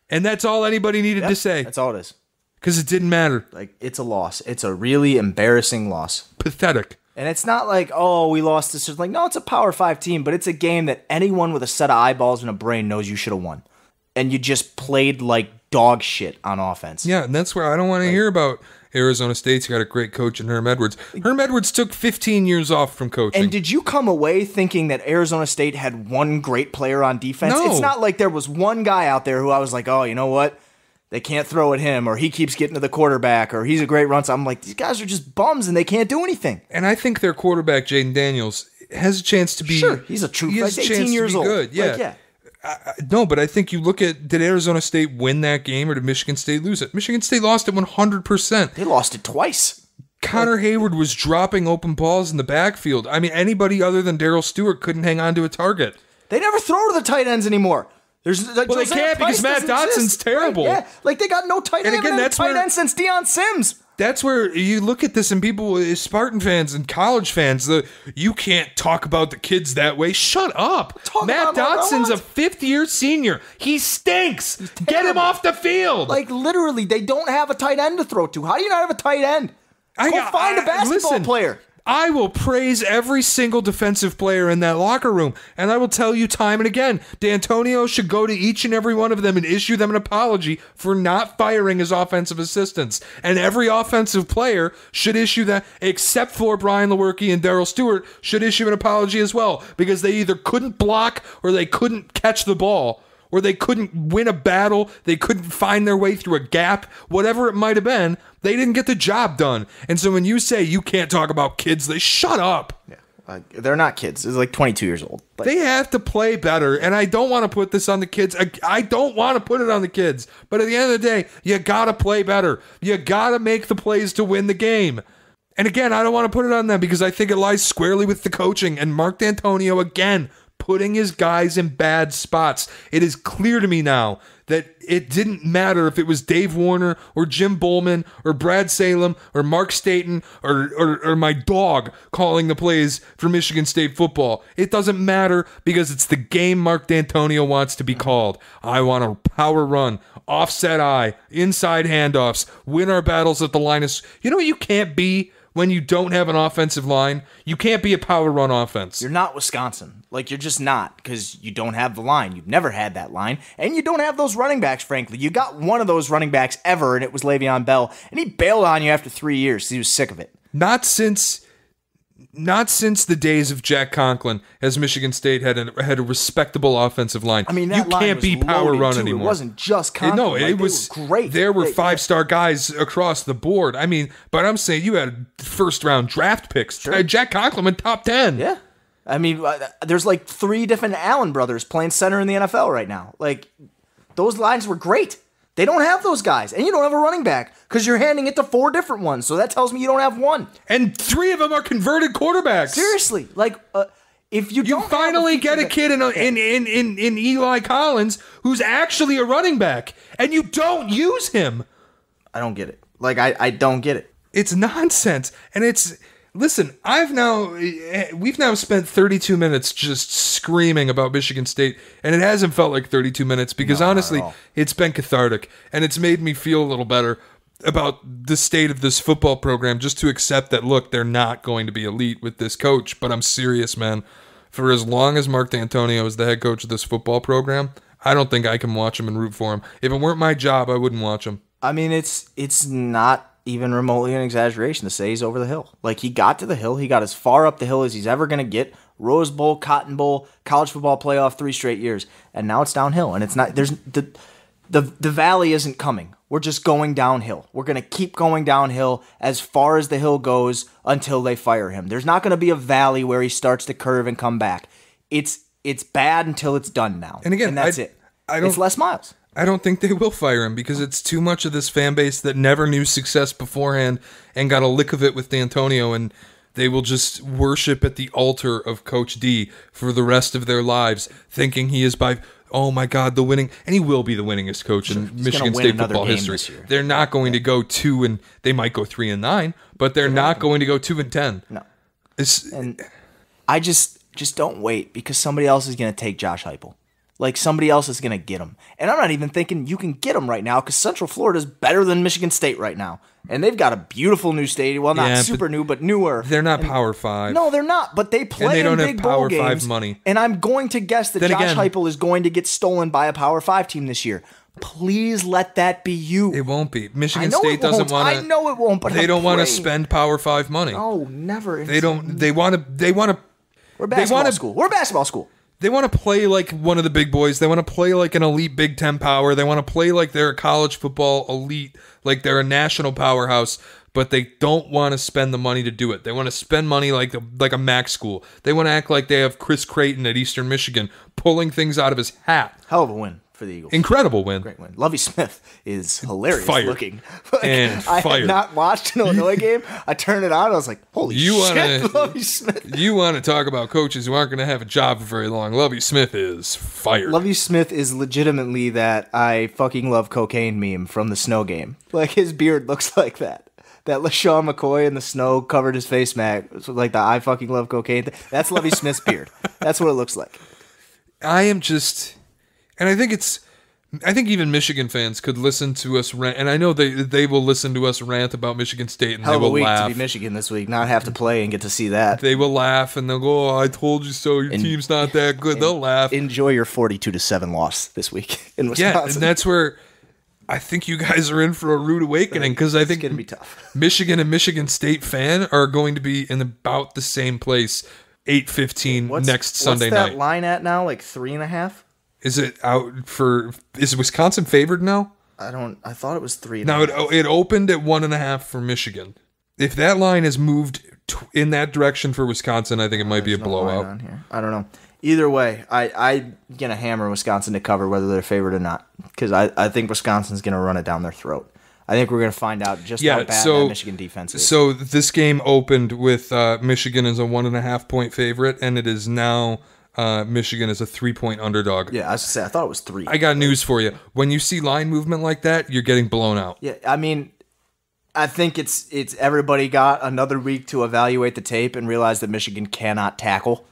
And that's all anybody needed to say. That's all it is. Because it didn't matter. Like, it's a loss. It's a really embarrassing loss. Pathetic. And it's not like, oh, we lost this. It's like, no, it's a Power 5 team, but it's a game that anyone with a set of eyeballs and a brain knows you should have won. And you just played like dog shit on offense. Yeah, and that's where I don't want to hear about Arizona State's got a great coach in Herm Edwards. Herm Edwards took 15 years off from coaching. And did you come away thinking that Arizona State had one great player on defense? No. It's not like there was one guy out there who I was like, oh, you know what? They can't throw at him, or he keeps getting to the quarterback, or he's a great run. So I'm like, these guys are just bums and they can't do anything. And I think their quarterback, Jaden Daniels, has a chance to be... Sure, he's a true... He's 18 years old. Good. Yeah. Like, yeah. No, but I think you look at, did Arizona State win that game or did Michigan State lose it? Michigan State lost it 100%. They lost it twice. Connor Hayward was dropping open balls in the backfield. I mean, anybody other than Darryl Stewart couldn't hang on to a target. They never throw to the tight ends anymore. There's like, well, they can't because Matt Dotson's terrible. Right? Yeah, like they got no tight end. Again, that's tight end since Deion Sims. That's where you look at this and people, Spartan fans and college fans, you can't talk about the kids that way. Shut up. Matt Dotson's a fifth-year senior. He stinks. Get him off the field. Like, literally, they don't have a tight end to throw to. How do you not have a tight end? Go find a basketball player. I will praise every single defensive player in that locker room, and I will tell you time and again, D'Antonio should go to each and every one of them and issue them an apology for not firing his offensive assistants. And every offensive player should issue that, except for Brian Lewerke and Darryl Stewart, should issue an apology as well, because they either couldn't block or they couldn't catch the ball, or they couldn't win a battle, they couldn't find their way through a gap, whatever it might have been, they didn't get the job done. And so when you say you can't talk about kids, they shut up. Yeah, they're not kids. They're like 22 years old. Like, they have to play better, and I don't want to put this on the kids. I don't want to put it on the kids. But at the end of the day, you got to play better. You got to make the plays to win the game. And again, I don't want to put it on them because I think it lies squarely with the coaching. And Mark D'Antonio, again, putting his guys in bad spots. It is clear to me now that it didn't matter if it was Dave Warner or Jim Bowman or Brad Salem or Mark Staten or my dog calling the plays for Michigan State football. It doesn't matter because it's the game Mark D'Antonio wants to be called. I want a power run, offset eye, inside handoffs, win our battles at the line. You know what you can't be when you don't have an offensive line? You can't be a power run offense. You're not Wisconsin. Like, you're just not, because you don't have the line. You've never had that line. And you don't have those running backs, frankly. You got one of those running backs ever, and it was Le'Veon Bell. And he bailed on you after 3 years. He was sick of it. Not since the days of Jack Conklin, as Michigan State had a respectable offensive line. I mean, that you can't be power run anymore. It wasn't just Conklin. No, it was great. There were five-star guys across the board. I mean, but I'm saying you had first-round draft picks. Sure. Jack Conklin went top 10. Yeah. I mean, there's like 3 different Allen brothers playing center in the NFL right now. Like, those lines were great. They don't have those guys, and you don't have a running back because you're handing it to 4 different ones. So that tells me you don't have one. And 3 of them are converted quarterbacks. Seriously, like if you don't finally get a kid in Eli Collins who's actually a running back, and you don't use him. I don't get it. Like I don't get it. It's nonsense, and it's. Listen, we've now spent 32 minutes just screaming about Michigan State, and it hasn't felt like 32 minutes because honestly, it's been cathartic, and it's made me feel a little better about the state of this football program, just to accept that, look, they're not going to be elite with this coach, but I'm serious, man. For as long as Mark D'Antonio is the head coach of this football program, I don't think I can watch him and root for him. If it weren't my job, I wouldn't watch him. I mean, it's not even remotely an exaggeration to say he's over the hill. Like, he got to the hill. He got as far up the hill as he's ever going to get. Rose Bowl, Cotton Bowl, college football playoff 3 straight years. And now it's downhill. And it's not, there's the valley isn't coming. We're just going downhill. We're going to keep going downhill as far as the hill goes until they fire him. There's not going to be a valley where he starts to curve and come back. It's bad until it's done now. And again, that's it. It's Les Miles. I don't think they will fire him because it's too much of this fan base that never knew success beforehand and got a lick of it with D'Antonio, and they will just worship at the altar of Coach D for the rest of their lives, thinking he is oh my God, the winning, and he will be the winningest coach in Michigan State football history. They're not going to go 2 and they might go 3-9, but they're not going to go 2-10. No, and I just don't wait because somebody else is going to take Josh Heupel. like somebody else is going to get them. And I'm not even thinking you can get them right now because Central Florida is better than Michigan State right now. And they've got a beautiful new stadium. Well, not super new, but newer. They're not Power 5. No, they're not. But they play in big bowl games. Power 5 money. And I'm going to guess that Josh Heupel is going to get stolen by a Power 5 team this year. Please let that be you. It won't be. Michigan State doesn't want to. I know it won't, but they don't want to spend Power 5 money. No, never. They don't. They want to. We're basketball school. We're a basketball school. They want to play like one of the big boys. They want to play like an elite Big Ten power. They want to play like they're a college football elite, like they're a national powerhouse. But they don't want to spend the money to do it. They want to spend money like a MAC school. They want to act like they have Chris Creighton at Eastern Michigan pulling things out of his hat. Hell of a win for the Eagles. Incredible win. Great win. Lovie Smith is hilarious looking. And I had not watched an Illinois game. I turned it on. I was like, holy shit, Lovie Smith. You want to talk about coaches who aren't going to have a job for very long. Lovie Smith is fired. Lovie Smith is legitimately that I fucking love cocaine meme from the snow game. Like his beard looks like that. That LaShawn McCoy in the snow covered his face mask, like the I fucking love cocaine thing. That's Lovie Smith's beard. That's what it looks like. I am just, and I think even Michigan fans could listen to us rant, and I know they will listen to us rant about Michigan State, and Hell they will of a week laugh. to be Michigan this week, not have to play and get to see that. They will laugh, and they'll go, "Oh, I told you so. Your team's not that good." They'll laugh. Enjoy your 42-7 loss this week in Wisconsin. Yeah, and that's where I think you guys are in for a rude awakening because I think it's going to be tough. Michigan and Michigan State fan are going to be in about the same place 8:15 next Sunday night. What's that line at now? Like 3.5? Is it out for? Is Wisconsin favored now? I thought it was 3.5. No, it opened at 1.5 for Michigan. If that line has moved in that direction for Wisconsin, I think it might be a blowout. On here. I don't know. Either way, I'm going to hammer Wisconsin to cover whether they're favored or not because I think Wisconsin's going to run it down their throat. I think we're going to find out just how bad that Michigan defense is. So this game opened with Michigan as a 1.5 point favorite, and it is now Michigan is a 3-point underdog. Yeah, I was say I thought it was 3. I got news for you. When you see line movement like that, you're getting blown out. Yeah, I mean, I think it's everybody got another week to evaluate the tape and realize that Michigan cannot tackle.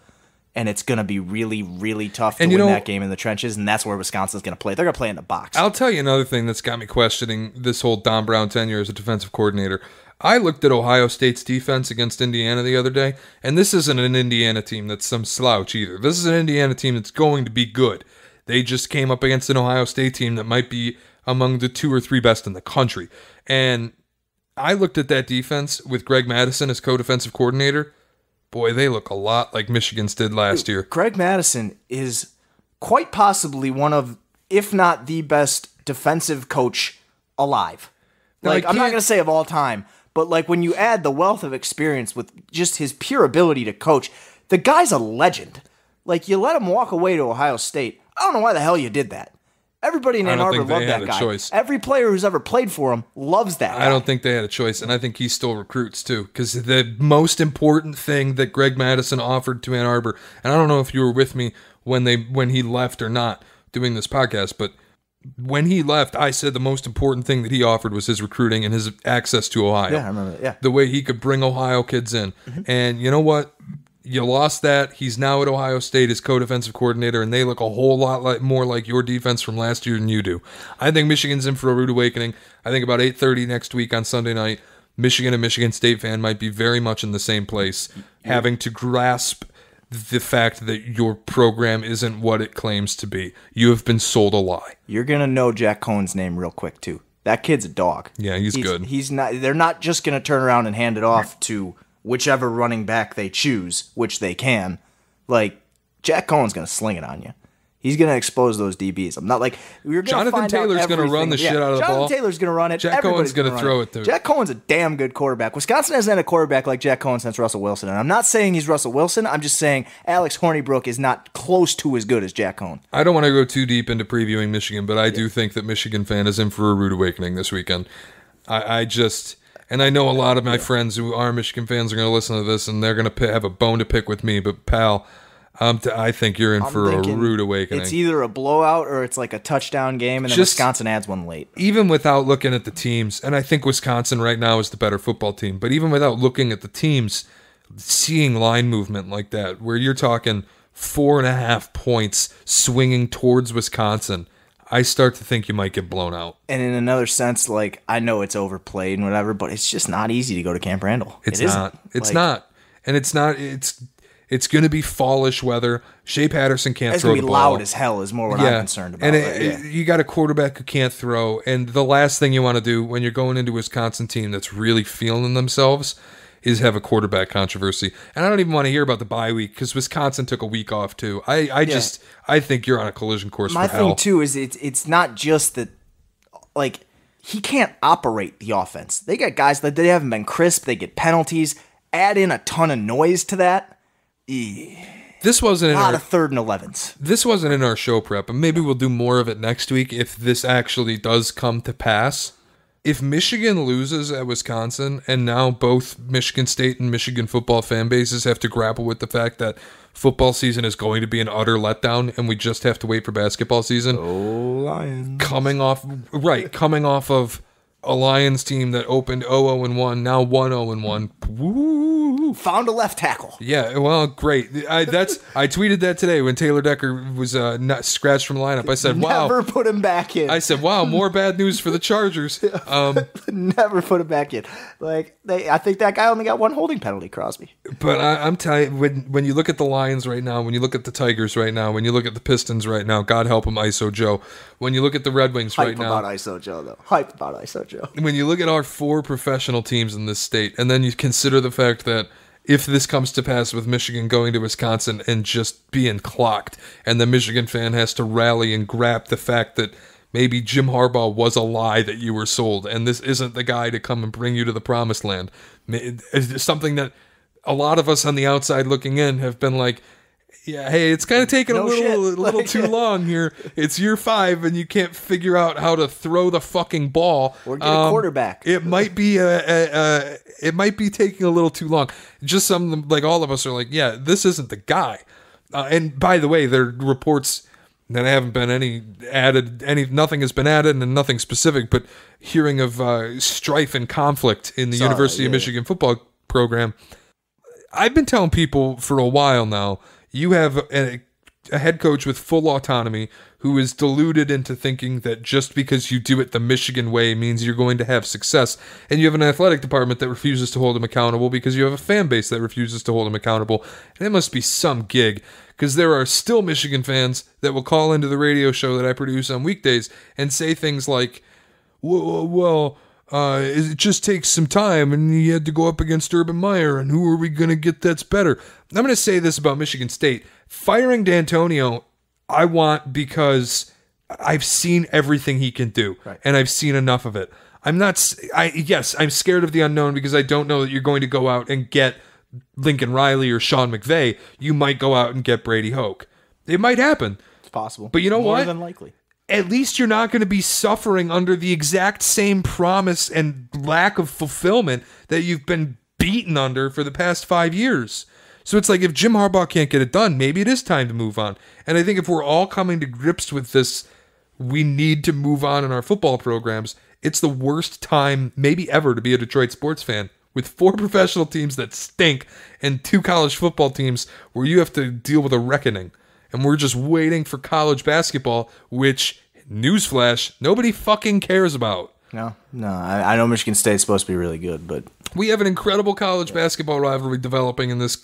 And it's going to be really, really tough to win that game in the trenches, and that's where Wisconsin's going to play. They're going to play in the box. I'll tell you another thing that's got me questioning this whole Don Brown tenure as a defensive coordinator. I looked at Ohio State's defense against Indiana the other day, and this isn't an Indiana team that's some slouch either. This is an Indiana team that's going to be good. They just came up against an Ohio State team that might be among the 2 or 3 best in the country. And I looked at that defense with Greg Madison as co-defensive coordinator. Boy, they look a lot like Michigan's did last year. Greg Madison is quite possibly one of, if not the best defensive coach alive. Like, I'm not going to say of all time, but like when you add the wealth of experience with just his pure ability to coach, the guy's a legend. Like, you let him walk away to Ohio State. I don't know why the hell you did that. Everybody in Ann Arbor loved that guy. Choice. Every player who's ever played for him loves that guy. I don't think they had a choice, and I think he still recruits too. Because the most important thing that Greg Madison offered to Ann Arbor, and I don't know if you were with me when he left or not doing this podcast, but when he left, I said the most important thing that he offered was his recruiting and his access to Ohio. Yeah, I remember that. Yeah, the way he could bring Ohio kids in, and you know what? You lost that. He's now at Ohio State as co-defensive coordinator, and they look a whole lot more like your defense from last year than you do. I think Michigan's in for a rude awakening. I think about 8:30 next week on Sunday night, Michigan and Michigan State fan might be very much in the same place, having to grasp the fact that your program isn't what it claims to be. You have been sold a lie. You're going to know Jack Cohen's name real quick, too. That kid's a dog. Yeah, he's good. He's not. They're not just going to turn around and hand it off to whichever running back they choose, which they can. Like, Jack Cohen's going to sling it on you. He's going to expose those DBs. I'm not like, you're going to Jonathan Taylor's going to run the shit out of the ball. Jonathan Taylor's going to run it. Jack Cohen's going to throw it, too. Jack Cohen's a damn good quarterback. Wisconsin hasn't had a quarterback like Jack Cohen since Russell Wilson. And I'm not saying he's Russell Wilson. I'm just saying Alex Hornibrook is not close to as good as Jack Cohen. I don't want to go too deep into previewing Michigan, but I do think that Michigan fan is in for a rude awakening this weekend. And I know a lot of my friends who are Michigan fans are going to listen to this, and they're going to have a bone to pick with me. But, pal, I think you're in for a rude awakening. It's either a blowout or it's like a touchdown game, and then Wisconsin adds one late. Even without looking at the teams, and I think Wisconsin right now is the better football team, but even without looking at the teams, seeing line movement like that, where you're talking 4.5 points swinging towards Wisconsin, I start to think you might get blown out. And in another sense, like, I know it's overplayed and whatever, but it's just not easy to go to Camp Randall. It's not. It's not. And it's not. It's going to be fallish weather. Shea Patterson can't throw the ball. It's going to be loud as hell is more what I'm concerned about. And you got a quarterback who can't throw. And the last thing you want to do when you're going into a Wisconsin team that's really feeling themselves is have a quarterback controversy. And I don't even want to hear about the bye week because Wisconsin took a week off too. I think you're on a collision course for hell. My thing too is it's not just that, like, he can't operate the offense. They got guys that they haven't been crisp. They get penalties. Add in a ton of noise to that. This wasn't in a lot our of 3rd and 11s. This wasn't in our show prep, and maybe we'll do more of it next week if this actually does come to pass. If Michigan loses at Wisconsin, and now both Michigan State and Michigan football fan bases have to grapple with the fact that football season is going to be an utter letdown, and we just have to wait for basketball season. Oh, Lions! Coming off of a Lions team that opened 0-1, now 1-0-1. Woo! Found a left tackle. Yeah, well, great. I tweeted that today when Taylor Decker was not scratched from the lineup. I said, "Wow!" Never put him back in. I said, "Wow, more bad news for the Chargers." Never put him back in. Like I think that guy only got one holding penalty, Crosby. But I'm telling you, when you look at the Lions right now, when you look at the Tigers right now, when you look at the Pistons right now, God help them, ISO Joe. When you look at the Red Wings right now, hype about ISO Joe though. Hype about ISO Joe. When you look at our 4 professional teams in this state, and then you consider the fact that if this comes to pass with Michigan going to Wisconsin and just being clocked, and the Michigan fan has to rally and grab the fact that maybe Jim Harbaugh was a lie that you were sold, and this isn't the guy to come and bring you to the promised land. It's something that a lot of us on the outside looking in have been like, yeah, hey, it's kind of taking a little too long here. It's year 5, and you can't figure out how to throw the fucking ball or get a quarterback. It might be it might be taking a little too long. Just some like all of us are like, yeah, this isn't the guy. And by the way, there are reports that haven't been nothing has been added and nothing specific, but hearing of strife and conflict in the University of Michigan football program. I've been telling people for a while now. You have a head coach with full autonomy who is deluded into thinking that just because you do it the Michigan way means you're going to have success. And you have an athletic department that refuses to hold him accountable because you have a fan base that refuses to hold him accountable. And it must be some gig because there are still Michigan fans that will call into the radio show that I produce on weekdays and say things like, well, it just takes some time, and you had to go up against Urban Meyer, and who are we going to get that's better? I'm going to say this about Michigan State. Firing D'Antonio, I want because I've seen everything he can do, and I've seen enough of it. I'm scared of the unknown because I don't know that you're going to go out and get Lincoln Riley or Sean McVay. You might go out and get Brady Hoke. It might happen. It's possible. But you know what? More than likely. At least you're not going to be suffering under the exact same promise and lack of fulfillment that you've been beaten under for the past 5 years. So it's like if Jim Harbaugh can't get it done, maybe it is time to move on. And I think if we're all coming to grips with this, we need to move on in our football programs. It's the worst time maybe ever to be a Detroit sports fan with 4 professional teams that stink and 2 college football teams where you have to deal with a reckoning. And we're just waiting for college basketball, which, newsflash, nobody fucking cares about. No. I know Michigan State's supposed to be really good, but we have an incredible college basketball rivalry developing in this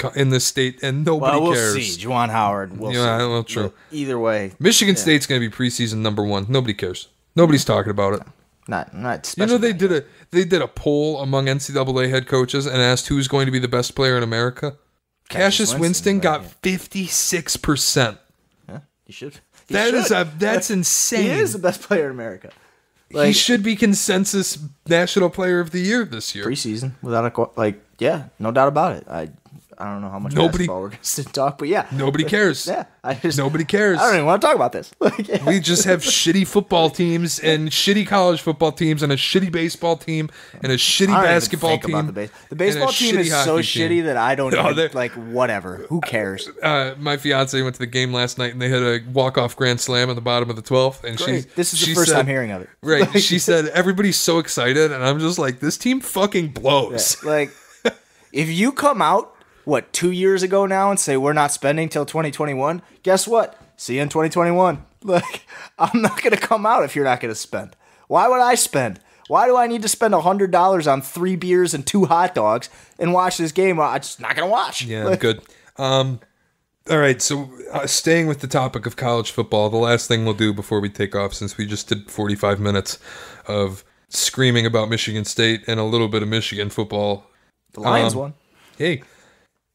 state, and nobody cares. We'll see. Juwan Howard. We'll see. Well, true. But either way, Michigan State's going to be preseason number 1. Nobody cares. Nobody's talking about it. Not. You know, they did a poll among NCAA head coaches and asked who's going to be the best player in America. Cassius Winston got 56%. Yeah, he should. That's insane. He is the best player in America. He should be consensus National Player of the Year this year. Preseason, without no doubt about it. I don't know how much basketball we're going to talk, but yeah. Nobody cares. Yeah. Nobody cares. I don't even want to talk about this. We just have shitty football teams and shitty college football teams and a shitty baseball team and a shitty basketball team. The baseball team is so shitty that I don't even, whatever. Who cares? My fiance went to the game last night and they had a walk-off grand slam at the bottom of the 12th. And this is the first time hearing of it. Right. She said, everybody's so excited. And I'm just like, this team fucking blows. Yeah, if you come out 2 years ago now and say we're not spending till 2021, guess what? See you in 2021. Like, I'm not going to come out if you're not going to spend. Why would I spend? Why do I need to spend $100 on 3 beers and 2 hot dogs and watch this game? I'm just not going to watch. Yeah, good. All right, so staying with the topic of college football, the last thing we'll do before we take off, since we just did 45 minutes of screaming about Michigan State and a little bit of Michigan football. The Lions won. Hey,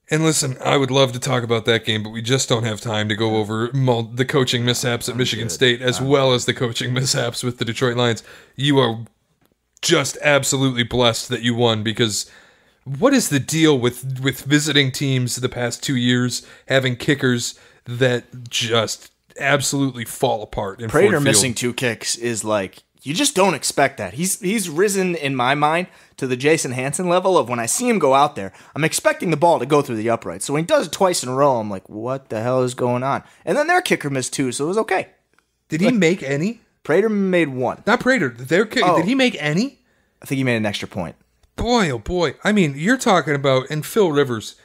and listen, I would love to talk about that game, but we just don't have time to go over the coaching mishaps at Michigan State as well as the coaching mishaps with the Detroit Lions. You are just absolutely blessed that you won, because what is the deal with visiting teams the past 2 years having kickers that just absolutely fall apart in Ford Prater Field? missing 2 kicks is like, you just don't expect that. He's risen in my mind to the Jason Hansen level of when I see him go out there, I'm expecting the ball to go through the uprights. So when he does it twice in a row, I'm like, what the hell is going on? And then their kicker missed 2, so it was okay. Did he make any? Prater made 1. Not Prater. Their kicker. Did he make any? I think he made an extra point. Boy, oh boy. I mean, you're talking about, and Phil Rivers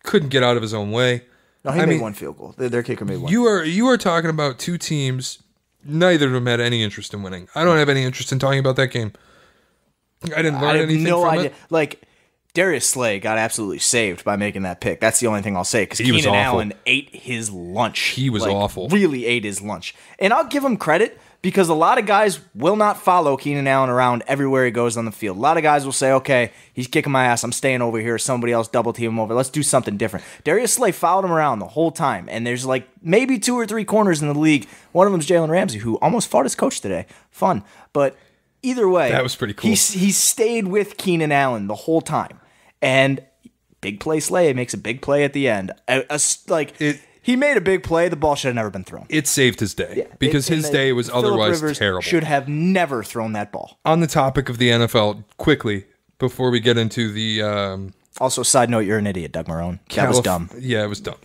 couldn't get out of his own way. No, he made 1 field goal. Their kicker made 1. You are talking about 2 teams. Neither of them had any interest in winning. I don't have any interest in talking about that game. I didn't learn anything from it. Like, Darius Slay got absolutely saved by making that pick. That's the only thing I'll say, because He was Keenan awful. Allen ate his lunch. He was awful. Really ate his lunch. And I'll give him credit, because a lot of guys will not follow Keenan Allen around everywhere he goes on the field. A lot of guys will say, okay, he's kicking my ass, I'm staying over here, somebody else double team him over, let's do something different. Darius Slay followed him around the whole time, and there's like maybe 2 or 3 corners in the league. One of them's Jalen Ramsey, who almost fought his coach today. Fun. But either way, that was pretty cool. He stayed with Keenan Allen the whole time. And big play Slay makes a big play at the end. He made a big play. The ball should have never been thrown. It saved his day, because his day was otherwise Rivers terrible. Should have never thrown that ball. On the topic of the NFL, quickly, before we get into the... Also, side note, you're an idiot, Doug Marrone. That was dumb. Yeah, it was dumb.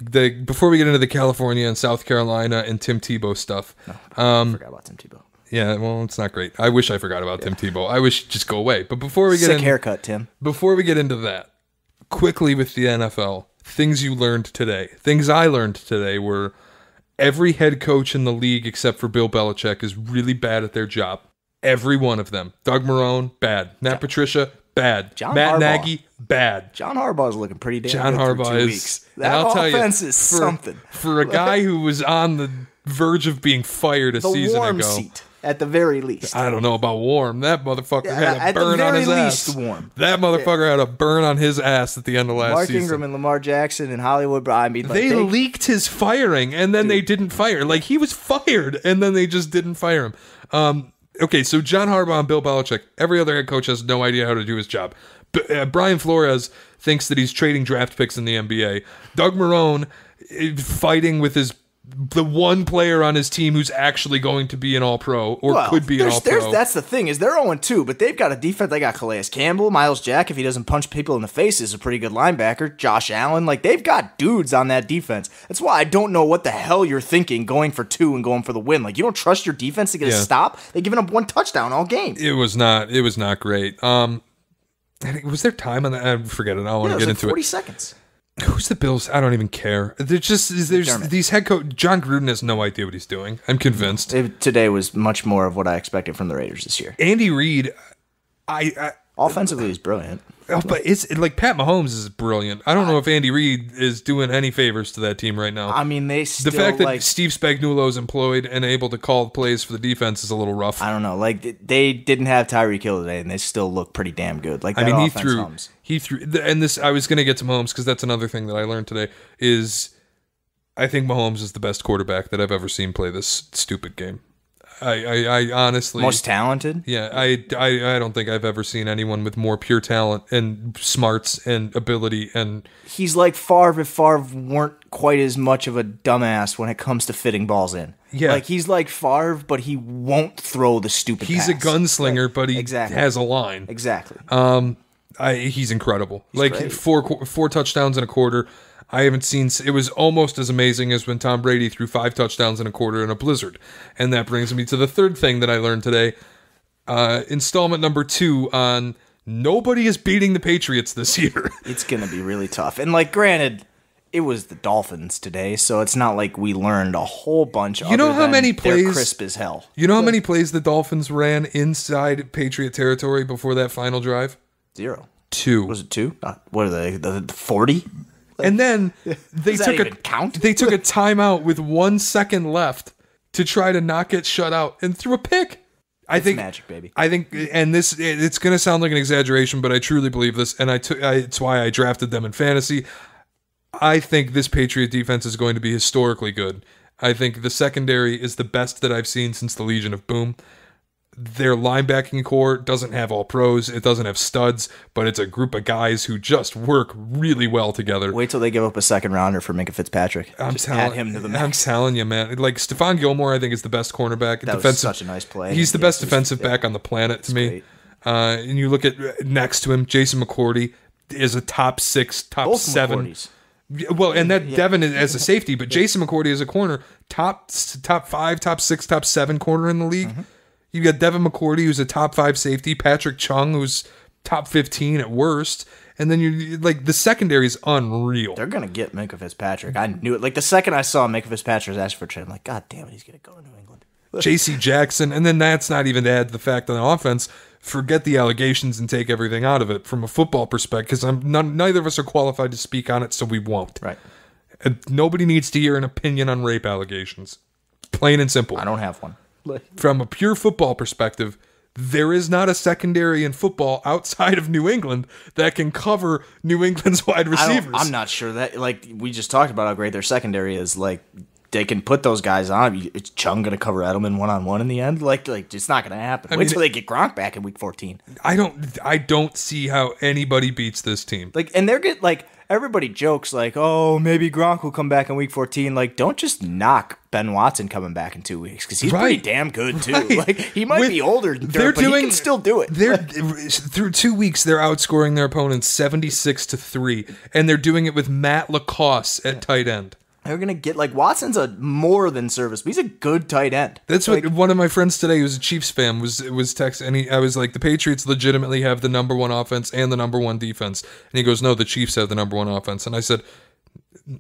Before we get into the California and South Carolina and Tim Tebow stuff... I forgot about Tim Tebow. Yeah, well, it's not great. I wish I forgot about Tim Tebow. I wish he'd just go away. But before we get Sick haircut, Tim. Before we get into that, quickly with the NFL, things you learned today. Things I learned today were every head coach in the league except for Bill Belichick is really bad at their job. Every one of them. Doug Marrone, bad. Matt Patricia, bad. Matt Nagy, bad. John Harbaugh's looking pretty damn John good Harbaugh through 2 is. weeks. That offense is something. For a guy who was on the verge of being fired a season warm ago. Seat, at the very least. I don't know about warm. That motherfucker had a burn on his ass. Warm. That motherfucker had a burn on his ass at the end of last season. Mark Ingram and Lamar Jackson and Hollywood. I mean, they leaked his firing, and then they didn't fire. Like, he was fired, and then they just didn't fire him. Okay, so John Harbaugh and Bill Belichick. Every other head coach has no idea how to do his job. Brian Flores thinks that he's trading draft picks in the NBA. Doug Marrone fighting with the one player on his team who's actually going to be an All-Pro or could be an All-Pro. That's the thing, is they're 0-2, but they've got a defense. They got Calais Campbell, Miles Jack, if he doesn't punch people in the face, is a pretty good linebacker. Josh Allen, like, they've got dudes on that defense. That's why I don't know what the hell you're thinking going for 2 and going for the win. Like, you don't trust your defense to get a stop? They've given up 1 touchdown all game. It was not great. Was there time on that? I forget it. I don't want to get into 40 it. seconds. Who's the Bills? I don't even care. There's these head coach. John Gruden has no idea what he's doing. I'm convinced. Today was much more of what I expected from the Raiders this year. Andy Reid, offensively, he's brilliant. But it's like Pat Mahomes is brilliant. I don't know if Andy Reid is doing any favors to that team right now. I mean, the fact that Steve Spagnuolo is employed and able to call plays for the defense is a little rough. I don't know. Like, they didn't have Tyreek Hill today, and they still look pretty damn good. Like, that offense he threw, and this. I was going to get to Mahomes because that's another thing that I learned today. Is I think Mahomes is the best quarterback that I've ever seen play this stupid game. I honestly most talented. Yeah, I don't think I've ever seen anyone with more pure talent and smarts and ability. And he's like Favre if Favre weren't quite as much of a dumbass when it comes to fitting balls in. Yeah, like he's like Favre, but he won't throw the stupid. He's pass. A gunslinger, but he exactly. has a line. Exactly. He's incredible. He's great. four touchdowns in a quarter. I haven't seen. It was almost as amazing as when Tom Brady threw 5 touchdowns in a quarter in a blizzard. And that brings me to the third thing that I learned today. Installment number 2 on Nobody is beating the Patriots this year. It's going to be really tough. And, like, granted, it was the Dolphins today, so it's not like we learned a whole bunch. You know how many plays? They're crisp as hell. You know how many plays the Dolphins ran inside Patriot territory before that final drive? 0. 2. Was it 2? What are they? The 40? And then they Does that even count? They took a timeout with 1 second left to try to not get shut out and threw a pick. I think magic, baby. I think, and it's going to sound like an exaggeration, but I truly believe this, and it's why I drafted them in fantasy. I think this Patriot defense is going to be historically good. I think the secondary is the best that I've seen since the Legion of Boom. Their linebacking core doesn't have all pros. It doesn't have studs, but it's a group of guys who just work really well together. Wait till they give up a second rounder for Minka Fitzpatrick. Add him to the mix. I'm telling you, man. Like, Stephon Gilmore, I think, is the best cornerback. That was such a nice play. He's the best defensive back on the planet to me. And you look at next to him, Jason McCourty is a top 6, top Both 7. McCourties. Well, and that Devin is as a safety, but Jason McCourty as a corner, top 5, top 6, top 7 corner in the league. Mm-hmm. You got Devin McCourty, who's a top 5 safety, Patrick Chung, who's top 15 at worst, and then you like the secondary is unreal. They're gonna get Minka Fitzpatrick. I knew it. Like the second I saw Minka Fitzpatrick ask for a trade, I'm like, God damn it, he's gonna go to New England. J.C. Jackson, and then that's not even to add the fact on the offense. Forget the allegations and take everything out of it from a football perspective, because neither of us are qualified to speak on it, so we won't. Right. And nobody needs to hear an opinion on rape allegations. Plain and simple. I don't have one. From a pure football perspective, there is not a secondary in football outside of New England that can cover New England's wide receivers. I'm not sure that, like, we just talked about how great their secondary is. Like, they can put those guys on. Is Chung going to cover Edelman one-on-one in the end? Like it's not going to happen. Wait till they get Gronk back in week 14. I don't see how anybody beats this team. Like, and they're get like, everybody jokes like, oh, maybe Gronk will come back in week 14. Like, don't just knock Ben Watson coming back in 2 weeks, because he's pretty damn good too. Right. Like, he might be older than Dirk, but he can still do it. Through 2 weeks, they're outscoring their opponents 76-3, and they're doing it with Matt LaCosse at tight end. They're going to get, like, Watson's a more than service. He's a good tight end. That's what one of my friends today, who's a Chiefs fan, was texting, and I was like, the Patriots legitimately have the number 1 offense and the number 1 defense. And he goes, no, the Chiefs have the number 1 offense. And I said,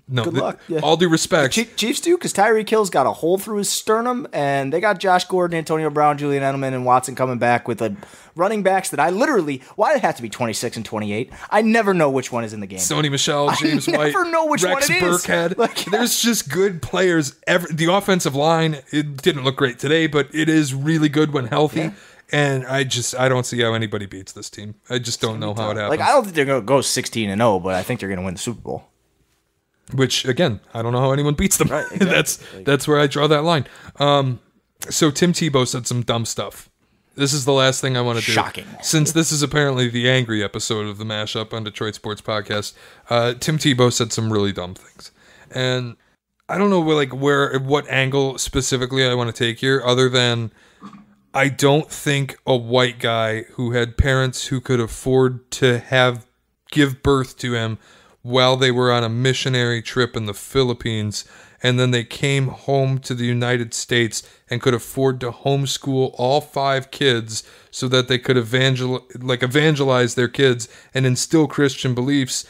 no, good luck. Yeah. All due respect. Chiefs do, because Tyreek Hill's got a hole through his sternum, and they got Josh Gordon, Antonio Brown, Julian Edelman, and Watson coming back with a running backs that why do they have to be 26 and 28? I never know which one is in the game. Sony Michel, James White, never know which Rex one it is. Burkhead. Like, there's just good players. The offensive line, it didn't look great today, but it is really good when healthy. Yeah. And I don't see how anybody beats this team. I just don't know how it happens. Like, I don't think they're going to go 16-0, but I think they're going to win the Super Bowl. Which, again, I don't know how anyone beats them. Right, exactly. That's where I draw that line. So Tim Tebow said some dumb stuff. This is the last thing I want to do. Shocking. Since this is apparently the angry episode of the Mashup on Detroit Sports Podcast, Tim Tebow said some really dumb things. And I don't know what angle specifically I want to take here, other than I don't think a white guy who had parents who could afford to give birth to him while they were on a missionary trip in the Philippines, and then they came home to the United States and could afford to homeschool all 5 kids so that they could evangelize their kids and instill Christian beliefs,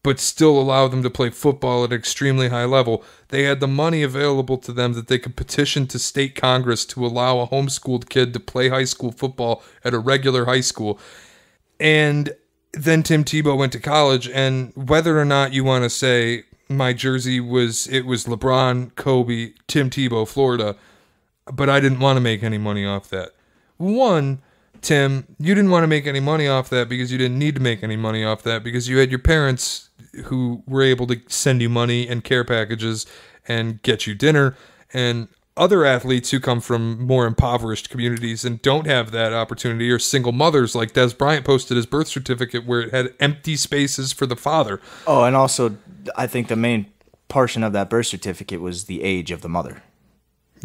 but still allow them to play football at an extremely high level. They had the money available to them that they could petition to state Congress to allow a homeschooled kid to play high school football at a regular high school. And then Tim Tebow went to college, and whether or not you want to say my jersey was LeBron, Kobe, Tim Tebow, Florida, but I didn't want to make any money off that. One, Tim, you didn't want to make any money off that because you didn't need to make any money off that, because you had your parents who were able to send you money and care packages and get you dinner, and other athletes who come from more impoverished communities and don't have that opportunity, or single mothers like Des Bryant posted his birth certificate where it had empty spaces for the father. Oh, and also I think the main portion of that birth certificate was the age of the mother.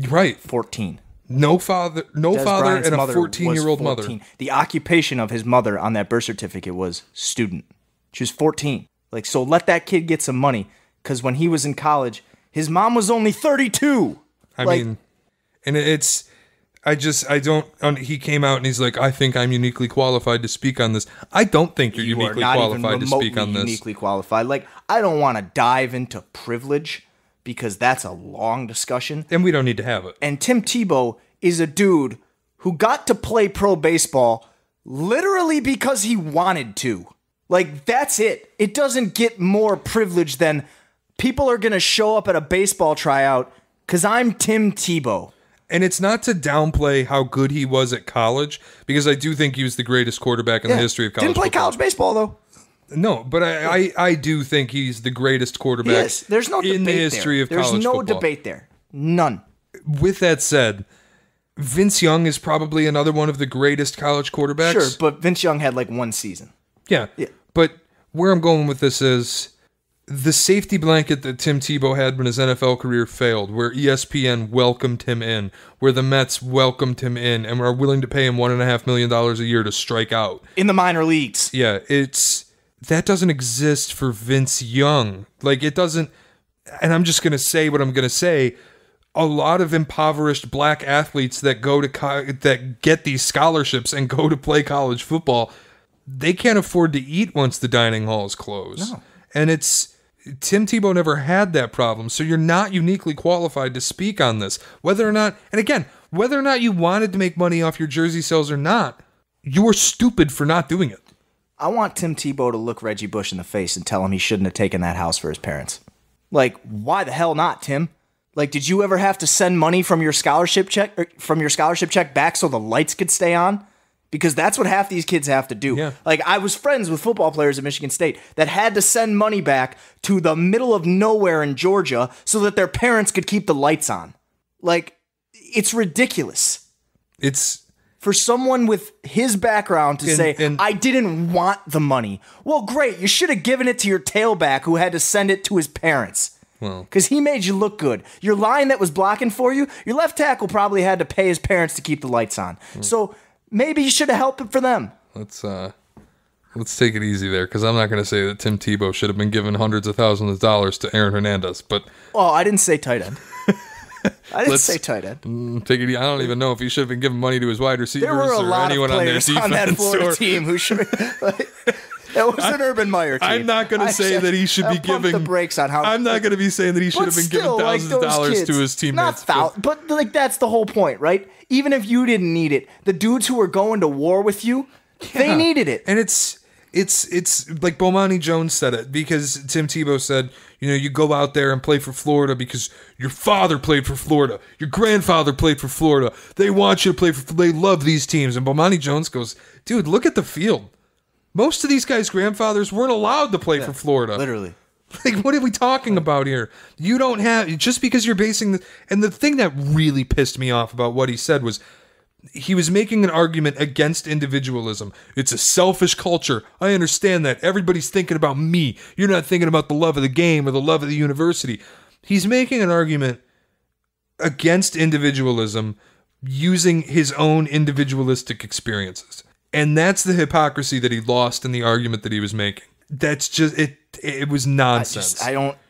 Right. 14. No father and a 14-year-old mother. The occupation of his mother on that birth certificate was student. She was 14. Like, so let that kid get some money, because when he was in college, his mom was only 32. I mean, and it's, He came out and he's like, I think I'm uniquely qualified to speak on this. I don't think you're uniquely qualified to speak on this. Uniquely qualified. Like, I don't want to dive into privilege because that's a long discussion. And we don't need to have it. And Tim Tebow is a dude who got to play pro baseball literally because he wanted to. Like, that's it. It doesn't get more privilege than people are going to show up at a baseball tryout because I'm Tim Tebow. And it's not to downplay how good he was at college, because I do think he was the greatest quarterback in the history of college Didn't play football. College baseball, though. No, but I do think he's the greatest quarterback Yes, there's no in the debate history there. of college There's no football. debate there. None. With that said, Vince Young is probably another one of the greatest college quarterbacks. Sure, but Vince Young had like one season. Yeah. But where I'm going with this is the safety blanket that Tim Tebow had when his NFL career failed, where ESPN welcomed him in, where the Mets welcomed him in, and are willing to pay him $1.5 million a year to strike out. In the minor leagues. Yeah, that doesn't exist for Vince Young. Like, it doesn't, and I'm just going to say what I'm going to say. A lot of impoverished black athletes that go to that get these scholarships and go to play college football, they can't afford to eat once the dining halls close. No. And Tim Tebow never had that problem, so you're not uniquely qualified to speak on this. Whether or not you wanted to make money off your jersey sales or not, you are stupid for not doing it. I want Tim Tebow to look Reggie Bush in the face and tell him he shouldn't have taken that house for his parents. Like, why the hell not, Tim? Like, did you ever have to send money from your scholarship check back so the lights could stay on? Because that's what half these kids have to do. Yeah. Like, I was friends with football players at Michigan State that had to send money back to the middle of nowhere in Georgia so that their parents could keep the lights on. Like, it's ridiculous. It's for someone with his background to say, I didn't want the money. Well, great. You should have given it to your tailback who had to send it to his parents. Well, because he made you look good. Your line that was blocking for you, your left tackle probably had to pay his parents to keep the lights on. So maybe you should have helped it for them. Let's take it easy there, because I'm not going to say that Tim Tebow should have been given hundreds of thousands of dollars to Aaron Hernandez. But I didn't say tight end. I didn't say tight end. Take it easy. I don't even know if he should have been giving money to his wide receivers there were a or lot anyone of players on their defense. On that Florida team who should. That was an Urban Meyer team. I'm not going to say that he should be giving the brakes on how. I'm not going to be saying that he should have been given thousands of dollars to his teammates. But like that's the whole point, right? Even if you didn't need it, the dudes who were going to war with you, they needed it. And it's like Bomani Jones said it, because Tim Tebow said, you go out there and play for Florida because your father played for Florida, your grandfather played for Florida. They want you to play they love these teams. And Bomani Jones goes, dude, look at the field. Most of these guys' grandfathers weren't allowed to play for Florida. Literally. Like, what are we talking about here? You don't have, just because you're basing and the thing that really pissed me off about what he said was, he was making an argument against individualism. It's a selfish culture. I understand that. Everybody's thinking about me. You're not thinking about the love of the game or the love of the university. He's making an argument against individualism using his own individualistic experiences. And that's the hypocrisy that he lost in the argument that he was making. That's just, it was nonsense.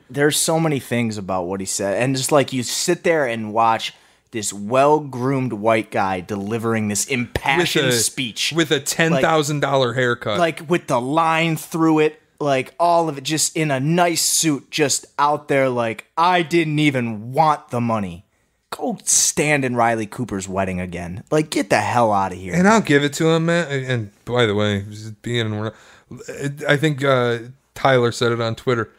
There's so many things about what he said. And just like you sit there and watch this well-groomed white guy delivering this impassioned speech. With a $10,000 haircut. Like with the line through it, like all of it just in a nice suit, just out there like, I didn't even want the money. Go stand in Riley Cooper's wedding again. Like, get the hell out of here. And I'll give it to him, man. And by the way, I think Tyler said it on Twitter.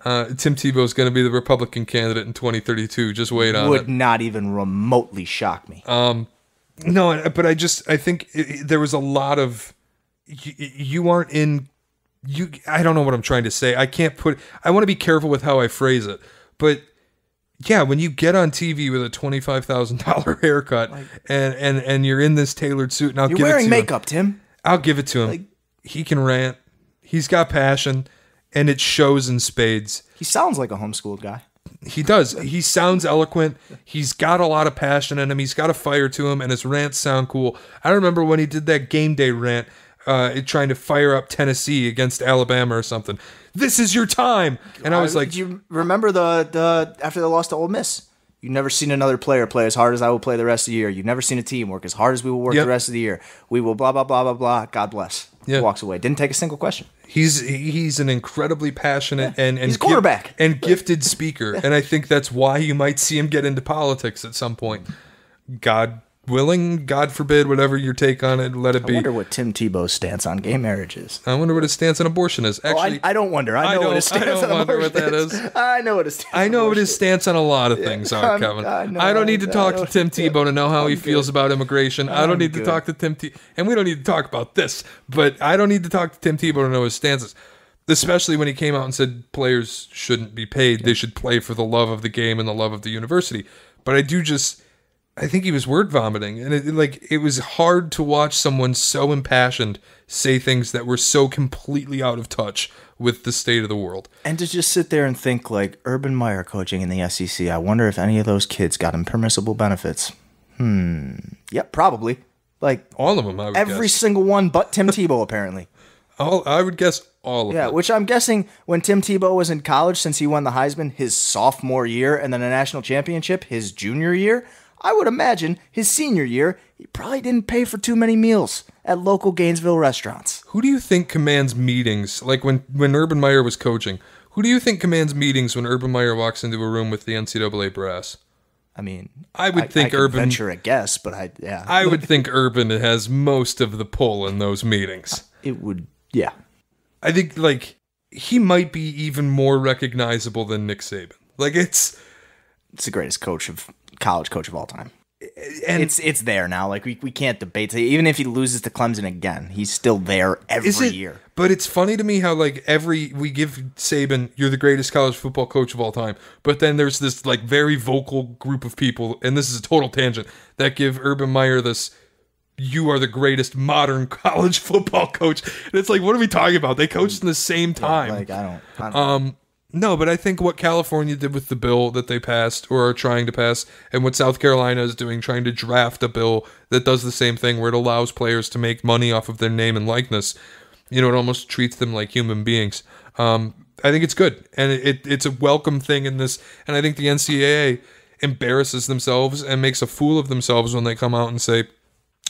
Tim Tebow's going to be the Republican candidate in 2032. Just wait on it. Would not even remotely shock me. No, but I think there was a lot of you aren't in. I don't know what I'm trying to say. I want to be careful with how I phrase it, but. Yeah, when you get on TV with a $25,000 haircut and you're in this tailored suit, and you're wearing makeup, Tim. I'll give it to him. He can rant. He's got passion, and it shows in spades. He sounds like a homeschooled guy. He does. He sounds eloquent. He's got a lot of passion in him. He's got a fire to him, and his rants sound cool. I remember when he did that game day rant, trying to fire up Tennessee against Alabama or something. This is your time. And I was like, do you remember the after they lost to Ole Miss? You've never seen another player play as hard as I will play the rest of the year. You've never seen a team work as hard as we will work the rest of the year. We will blah, blah, blah, blah, blah. God bless. Yeah. Walks away. Didn't take a single question. He's an incredibly passionate and He's a quarterback. and gifted speaker. And I think that's why you might see him get into politics at some point. God willing, God forbid, whatever your take on it, let it be. I wonder what Tim Tebow's stance on gay marriage is. I wonder what his stance on abortion is. Actually, I don't wonder. I know what his stance on abortion is. I know what his stance I know what his stance on a lot of things are, Kevin. I don't need to talk to Tim Tebow to know how he feels about immigration. I don't need to talk to Tim Tebow, and we don't need to talk about this, but I don't need to talk to Tim Tebow to know his stances, especially when he came out and said players shouldn't be paid. They should play for the love of the game and the love of the university. But I think he was word vomiting, and it was hard to watch someone so impassioned say things that were so completely out of touch with the state of the world. And to just sit there and think, like, Urban Meyer coaching in the SEC, I wonder if any of those kids got impermissible benefits. Yep, probably. Like, all of them, I would guess. Every single one but Tim Tebow, apparently. I would guess all of them. Yeah, which I'm guessing when Tim Tebow was in college, since he won the Heisman his sophomore year and then a national championship his junior year, I would imagine his senior year, he probably didn't pay for too many meals at local Gainesville restaurants. Who do you think commands meetings? Like when Urban Meyer was coaching, who do you think commands meetings when Urban Meyer walks into a room with the NCAA brass? I mean, I would think Urban. Venture a guess, but I would think Urban has most of the pull in those meetings. It would, yeah. I think he might be even more recognizable than Nick Saban. It's the greatest college coach of all time. And it's there now. Like we can't debate it. Even if he loses to Clemson again, he's still there every year. But it's funny to me how we give Saban, you're the greatest college football coach of all time. But then there's this very vocal group of people, and this is a total tangent, that give Urban Meyer this, you are the greatest modern college football coach. And it's what are we talking about? They coached in the same time. Yeah, I don't No, but I think what California did with the bill that they passed or are trying to pass, and what South Carolina is doing, trying to draft a bill that does the same thing, where it allows players to make money off of their name and likeness. It almost treats them like human beings. I think it's good, and it's a welcome thing in this. And I think the NCAA embarrasses themselves and makes a fool of themselves when they come out and say,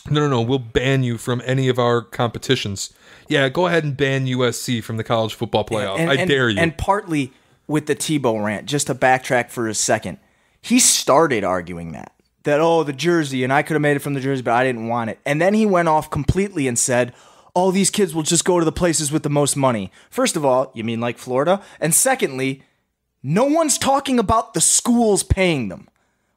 no, we'll ban you from any of our competitions. Yeah, go ahead and ban USC from the college football playoff. I dare you. And partly with the Tebow rant, just to backtrack for a second, he started arguing that the jersey, and I could have made it from the jersey, but I didn't want it. And then he went off completely and said, oh, these kids will just go to the places with the most money. First of all, you mean like Florida? And secondly, no one's talking about the schools paying them.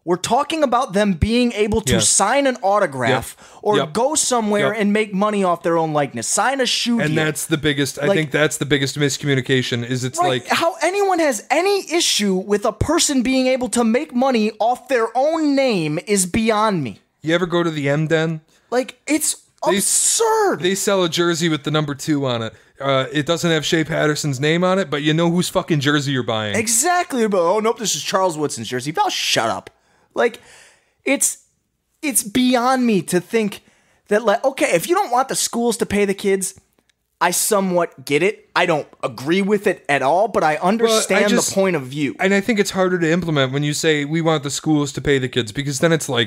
We're talking about them being able to sign an autograph or go somewhere and make money off their own likeness. Sign a shoe deal. And that's the biggest, I think that's the biggest miscommunication is it's how anyone has any issue with a person being able to make money off their own name is beyond me. You ever go to the M Den? It's absurd. They sell a jersey with the number 2 on it. It doesn't have Shea Patterson's name on it, but you know whose fucking jersey you're buying. Exactly. Oh, nope, this is Charles Woodson's jersey. Val, shut up. It's beyond me to think that, okay, if you don't want the schools to pay the kids, I somewhat get it. I don't agree with it at all, but I understand the point of view. And I think it's harder to implement when you say we want the schools to pay the kids, because then it's well,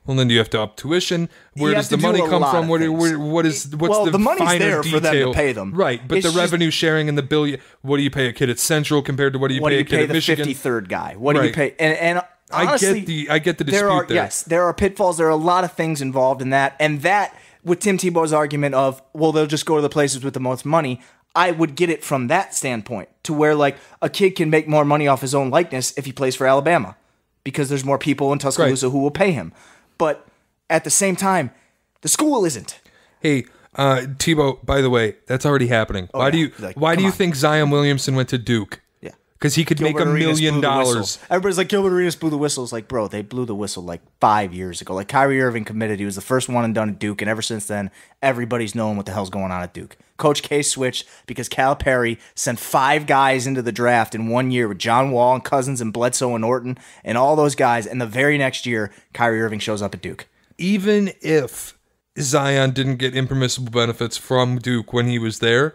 then do you have to up tuition? Where does the money come from? What's the money's there detail? For them to pay them, right? But the revenue sharing and the bill. What do you pay a kid at Central compared to what do you pay a kid at Michigan? What do you pay the 53rd guy? What do you pay? And honestly, I get the dispute there. Yes, there are pitfalls. There are a lot of things involved in that. And that, with Tim Tebow's argument of, well, they'll just go to the places with the most money, I would get it from that standpoint, to where a kid can make more money off his own likeness if he plays for Alabama, because there's more people in Tuscaloosa who will pay him. But at the same time, the school isn't. Hey, Tebow, by the way, that's already happening. Why do you think Zion Williamson went to Duke? Because he could make $1 million. Everybody's like, Gilbert Arenas blew the whistle. It's like, bro, they blew the whistle 5 years ago. Kyrie Irving committed. He was the first one and done at Duke. And ever since then, everybody's known what the hell's going on at Duke. Coach K switched because Calipari sent 5 guys into the draft in 1 year with John Wall and Cousins and Bledsoe and Orton and all those guys. And the very next year, Kyrie Irving shows up at Duke. Even if Zion didn't get impermissible benefits from Duke when he was there,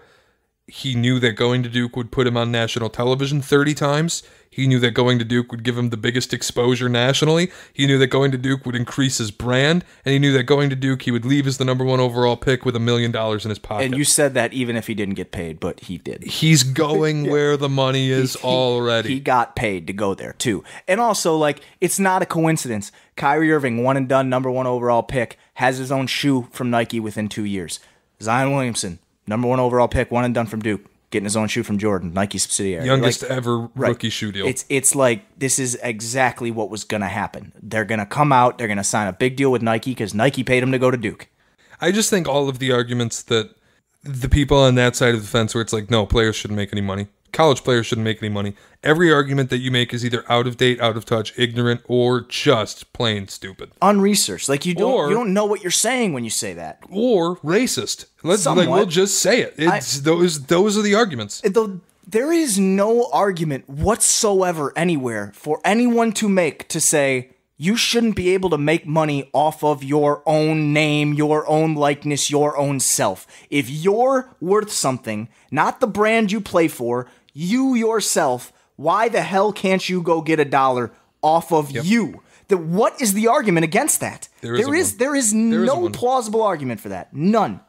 He knew that going to Duke would put him on national television 30 times. He knew that going to Duke would give him the biggest exposure nationally. He knew that going to Duke would increase his brand. And he knew that going to Duke, he would leave as the number 1 overall pick with $1 million in his pocket. And you said that even if he didn't get paid, but he did. He's going where the money is already. He got paid to go there, too. And also, like, it's not a coincidence. Kyrie Irving, one and done, number 1 overall pick, has his own shoe from Nike within 2 years. Zion Williamson, number 1 overall pick, one and done from Duke, getting his own shoe from Jordan, Nike subsidiary. Youngest ever rookie shoe deal. It's like, this is exactly what was going to happen. They're going to come out, they're going to sign a big deal with Nike because Nike paid him to go to Duke. I just think all of the arguments that the people on that side of the fence where it's like, no, players shouldn't make any money. College players shouldn't make any money. Every argument that you make is either out of date, out of touch, ignorant, or just plain stupid. Unresearched. Like you don't know what you're saying when you say that. Or racist. We'll just say it. Those are the arguments. There is no argument whatsoever anywhere for anyone to say you shouldn't be able to make money off of your own name, your own likeness, your own self. If you're worth something, not the brand you play for, you yourself, why the hell can't you go get $1 off of you? What is the argument against that? There is no plausible argument for that. None.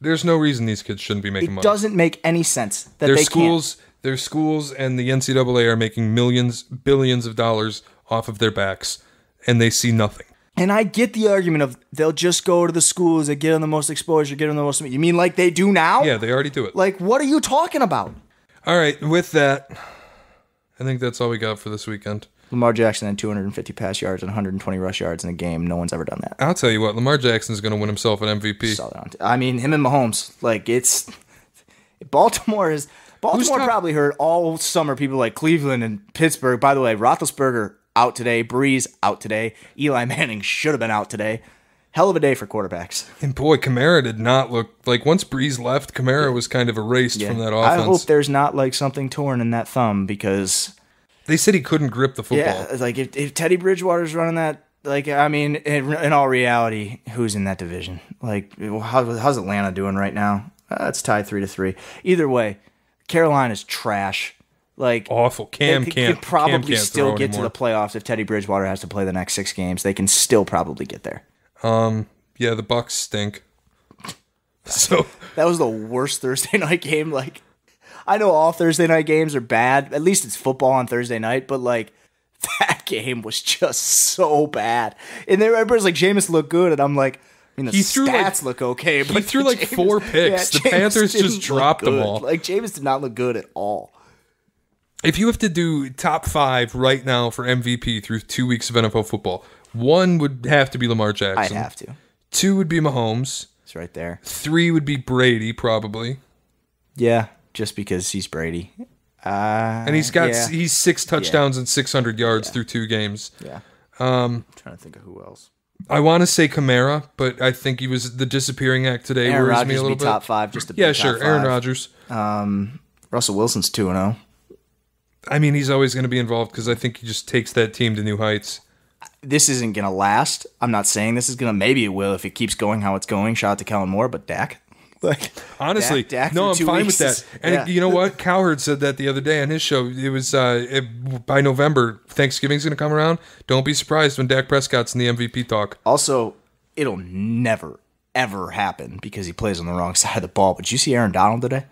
There's no reason these kids shouldn't be making money. It doesn't make any sense that they can't. Their schools and the NCAA are making millions, billions of dollars off of their backs, and they see nothing. And I get the argument of they'll just go to the schools that get them the most exposure, get them the most... You mean like they do now? Yeah, they already do it. Like, what are you talking about? All right, with that, I think that's all we got for this weekend. Lamar Jackson had 250 pass yards and 120 rush yards in a game. No one's ever done that. I'll tell you what, Lamar Jackson's going to win himself an MVP. I mean, him and Mahomes. Like, it's... Baltimore probably heard all summer people like Cleveland and Pittsburgh. By the way, Roethlisberger out today. Breeze out today. Eli Manning should have been out today. Hell of a day for quarterbacks. And boy, Kamara did not look like once Breeze left, Kamara was kind of erased from that offense. I hope there's not like something torn in that thumb because they said he couldn't grip the football. Yeah, like if Teddy Bridgewater's running that, like I mean, in all reality, who's in that division? Like, how's Atlanta doing right now? It's tied 3-3. Either way, Carolina's trash. Like awful. Cam can't probably still get anymore. To the playoffs if Teddy Bridgewater has to play the next 6 games. They can still probably get there. Yeah, the Bucks stink. So that was the worst Thursday night game. Like, I know all Thursday night games are bad. At least it's football on Thursday night, but like that game was just so bad. And then everybody's like, Jameis looked good, and I'm like, I mean, the stats look okay, but he threw like 4 picks. The Panthers just dropped them all. Like Jameis did not look good at all. If you have to do top 5 right now for MVP through 2 weeks of NFL football, 1 would have to be Lamar Jackson. I'd have to. 2 would be Mahomes. It's right there. 3 would be Brady, probably. Yeah, just because he's Brady. And he's 6 touchdowns and 600 yards through 2 games. Yeah. I'm trying to think of who else. I want to say Kamara, but I think he was the disappearing act today. Aaron worries Rodgers me a little bit. Top 5, just a big sure. top 5. Aaron Rodgers. Russell Wilson's 2-0. I mean, he's always going to be involved because I think he just takes that team to new heights. This isn't going to last. I'm not saying this is going to. Maybe it will if it keeps going how it's going. Shout out to Kellen Moore, but Dak. Like, honestly, Dak no, I'm fine with weeks that. And you know what? Cowherd said that the other day on his show. It was by November, Thanksgiving's going to come around. Don't be surprised when Dak Prescott's in the MVP talk. Also, it'll never, ever happen because he plays on the wrong side of the ball. But did you see Aaron Donald today?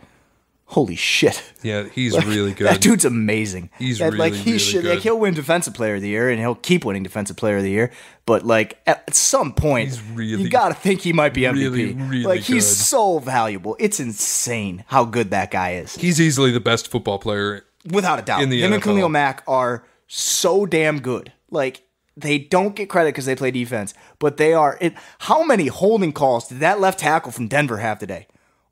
Holy shit. Yeah, he's really good. That dude's amazing. He's really good. Like, he'll win Defensive Player of the Year, and he'll keep winning Defensive Player of the Year. But, like, at some point, you got to think he might be MVP. Really like, he's good. so valuable. It's insane how good that guy is. He's easily the best football player. Without a doubt. In the Him NFL. and Khalil Mack are so damn good. Like, they don't get credit because they play defense, but they are. How many holding calls did that left tackle from Denver have today?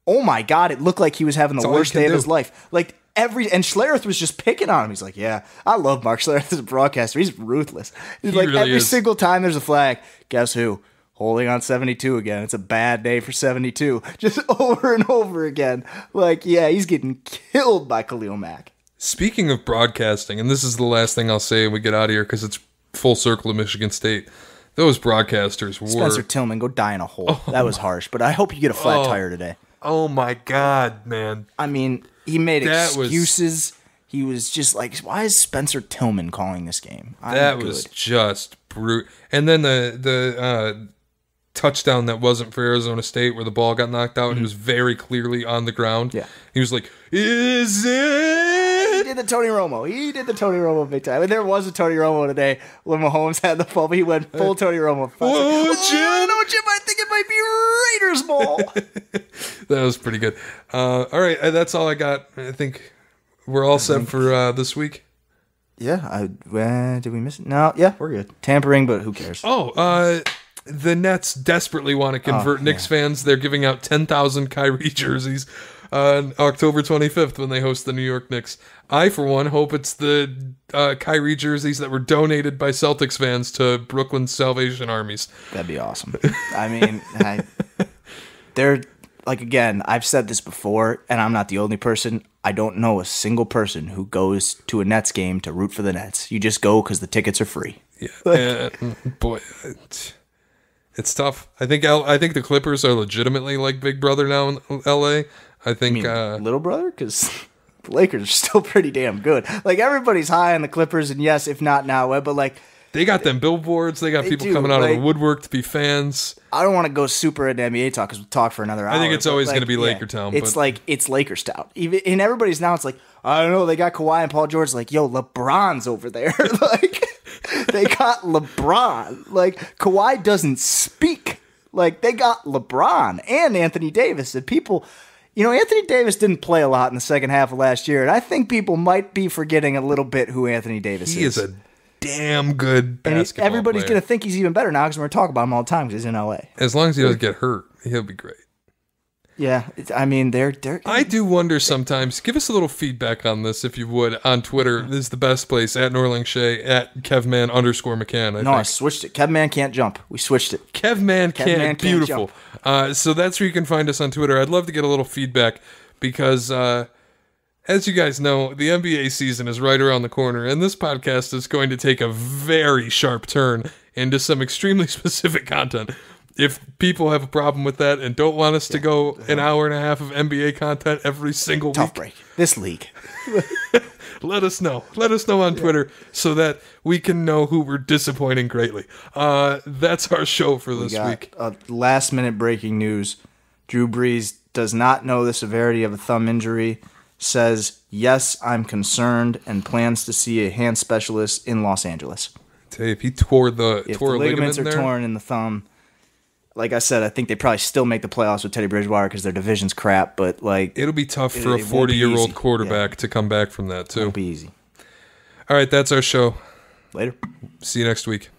Oh my God, it looked like he was having the worst day of his life. Like and Schlereth was just picking on him. He's like, yeah, I love Mark Schlereth as a broadcaster. He's ruthless. He's like, really every is. single time there's a flag, guess who? Holding on 72 again. It's a bad day for 72. Just over and over again. Like, yeah, he's getting killed by Khalil Mack. Speaking of broadcasting, and this is the last thing I'll say when we get out of here because it's full circle of Michigan State. Those broadcasters were... Spencer Tillman, go die in a hole. That was harsh, but I hope you get a flat tire today. Oh my God, man. I mean, he made That was- excuses. He was just like, why is Spencer Tillman calling this game? That was just brute. And then the touchdown that wasn't for Arizona State where the ball got knocked out and it was very clearly on the ground. Yeah. He was like, is it? He did the Tony Romo. He did the Tony Romo big time. I mean, there was a Tony Romo today when Mahomes had the ball, but he went full Tony Romo. Whoa, Jim. No, Jim, I think it might be Raiders ball. That was pretty good. All right, that's all I got. I think we're all set for this week. Yeah, did we miss it? No, yeah, we're good. Tampering, but who cares? Oh, the Nets desperately want to convert Knicks fans. They're giving out 10,000 Kyrie jerseys on October 25th when they host the New York Knicks. I, for one, hope it's the Kyrie jerseys that were donated by Celtics fans to Brooklyn's Salvation Armies. That'd be awesome. I mean, they're, like, again, I've said this before, and I'm not the only person. I don't know a single person who goes to a Nets game to root for the Nets. You just go because the tickets are free. Yeah, boy, it's tough. I think the Clippers are legitimately like Big Brother now in LA. I think little brother, because the Lakers are still pretty damn good. Like, everybody's high on the Clippers, and yes, if not now, but like they got them billboards. They got people coming out of the woodwork to be fans. I don't want to go super into NBA talk because we'll talk for another hour. I think it's always like, going to be Laker town. It's like it's Lakers town. Even in everybody's now, it's like, I don't know. They got Kawhi and Paul George. Like, yo, LeBron's over there. Like, they got LeBron. Like, Kawhi doesn't speak. Like, they got LeBron and Anthony Davis. And people, you know, Anthony Davis didn't play a lot in the second half of last year, and I think people might be forgetting a little bit who Anthony Davis is. He is a damn good basketball everybody's player. going to think he's even better now because we're going to talk about him all the time because he's in LA. As long as he doesn't get hurt, he'll be great. Yeah, I mean, they're. I do wonder sometimes. Give us a little feedback on this, if you would, on Twitter. This is the best place, at Norling Shea, at Kevman_McCann. I switched it. Kevman can't jump. We switched it. Kevman can't. Beautiful. So that's where you can find us on Twitter. I'd love to get a little feedback because, as you guys know, the NBA season is right around the corner, and this podcast is going to take a very sharp turn into some extremely specific content. If people have a problem with that and don't want us to go an hour and a half of NBA content every single Tough week, break. This league. let us know. Let us know on Twitter so that we can know who we're disappointing greatly. That's our show for this week. Last minute breaking news. Drew Brees does not know the severity of a thumb injury. Says, yes, I'm concerned, and plans to see a hand specialist in Los Angeles. If he tore If a the ligament ligaments in are there, torn in the thumb, like I said, I think they probably still make the playoffs with Teddy Bridgewater because their division's crap, but like it'll be tough for a it won't be 40-year-old easy. quarterback to come back from that, too. It'll be easy. All right, that's our show. Later. See you next week.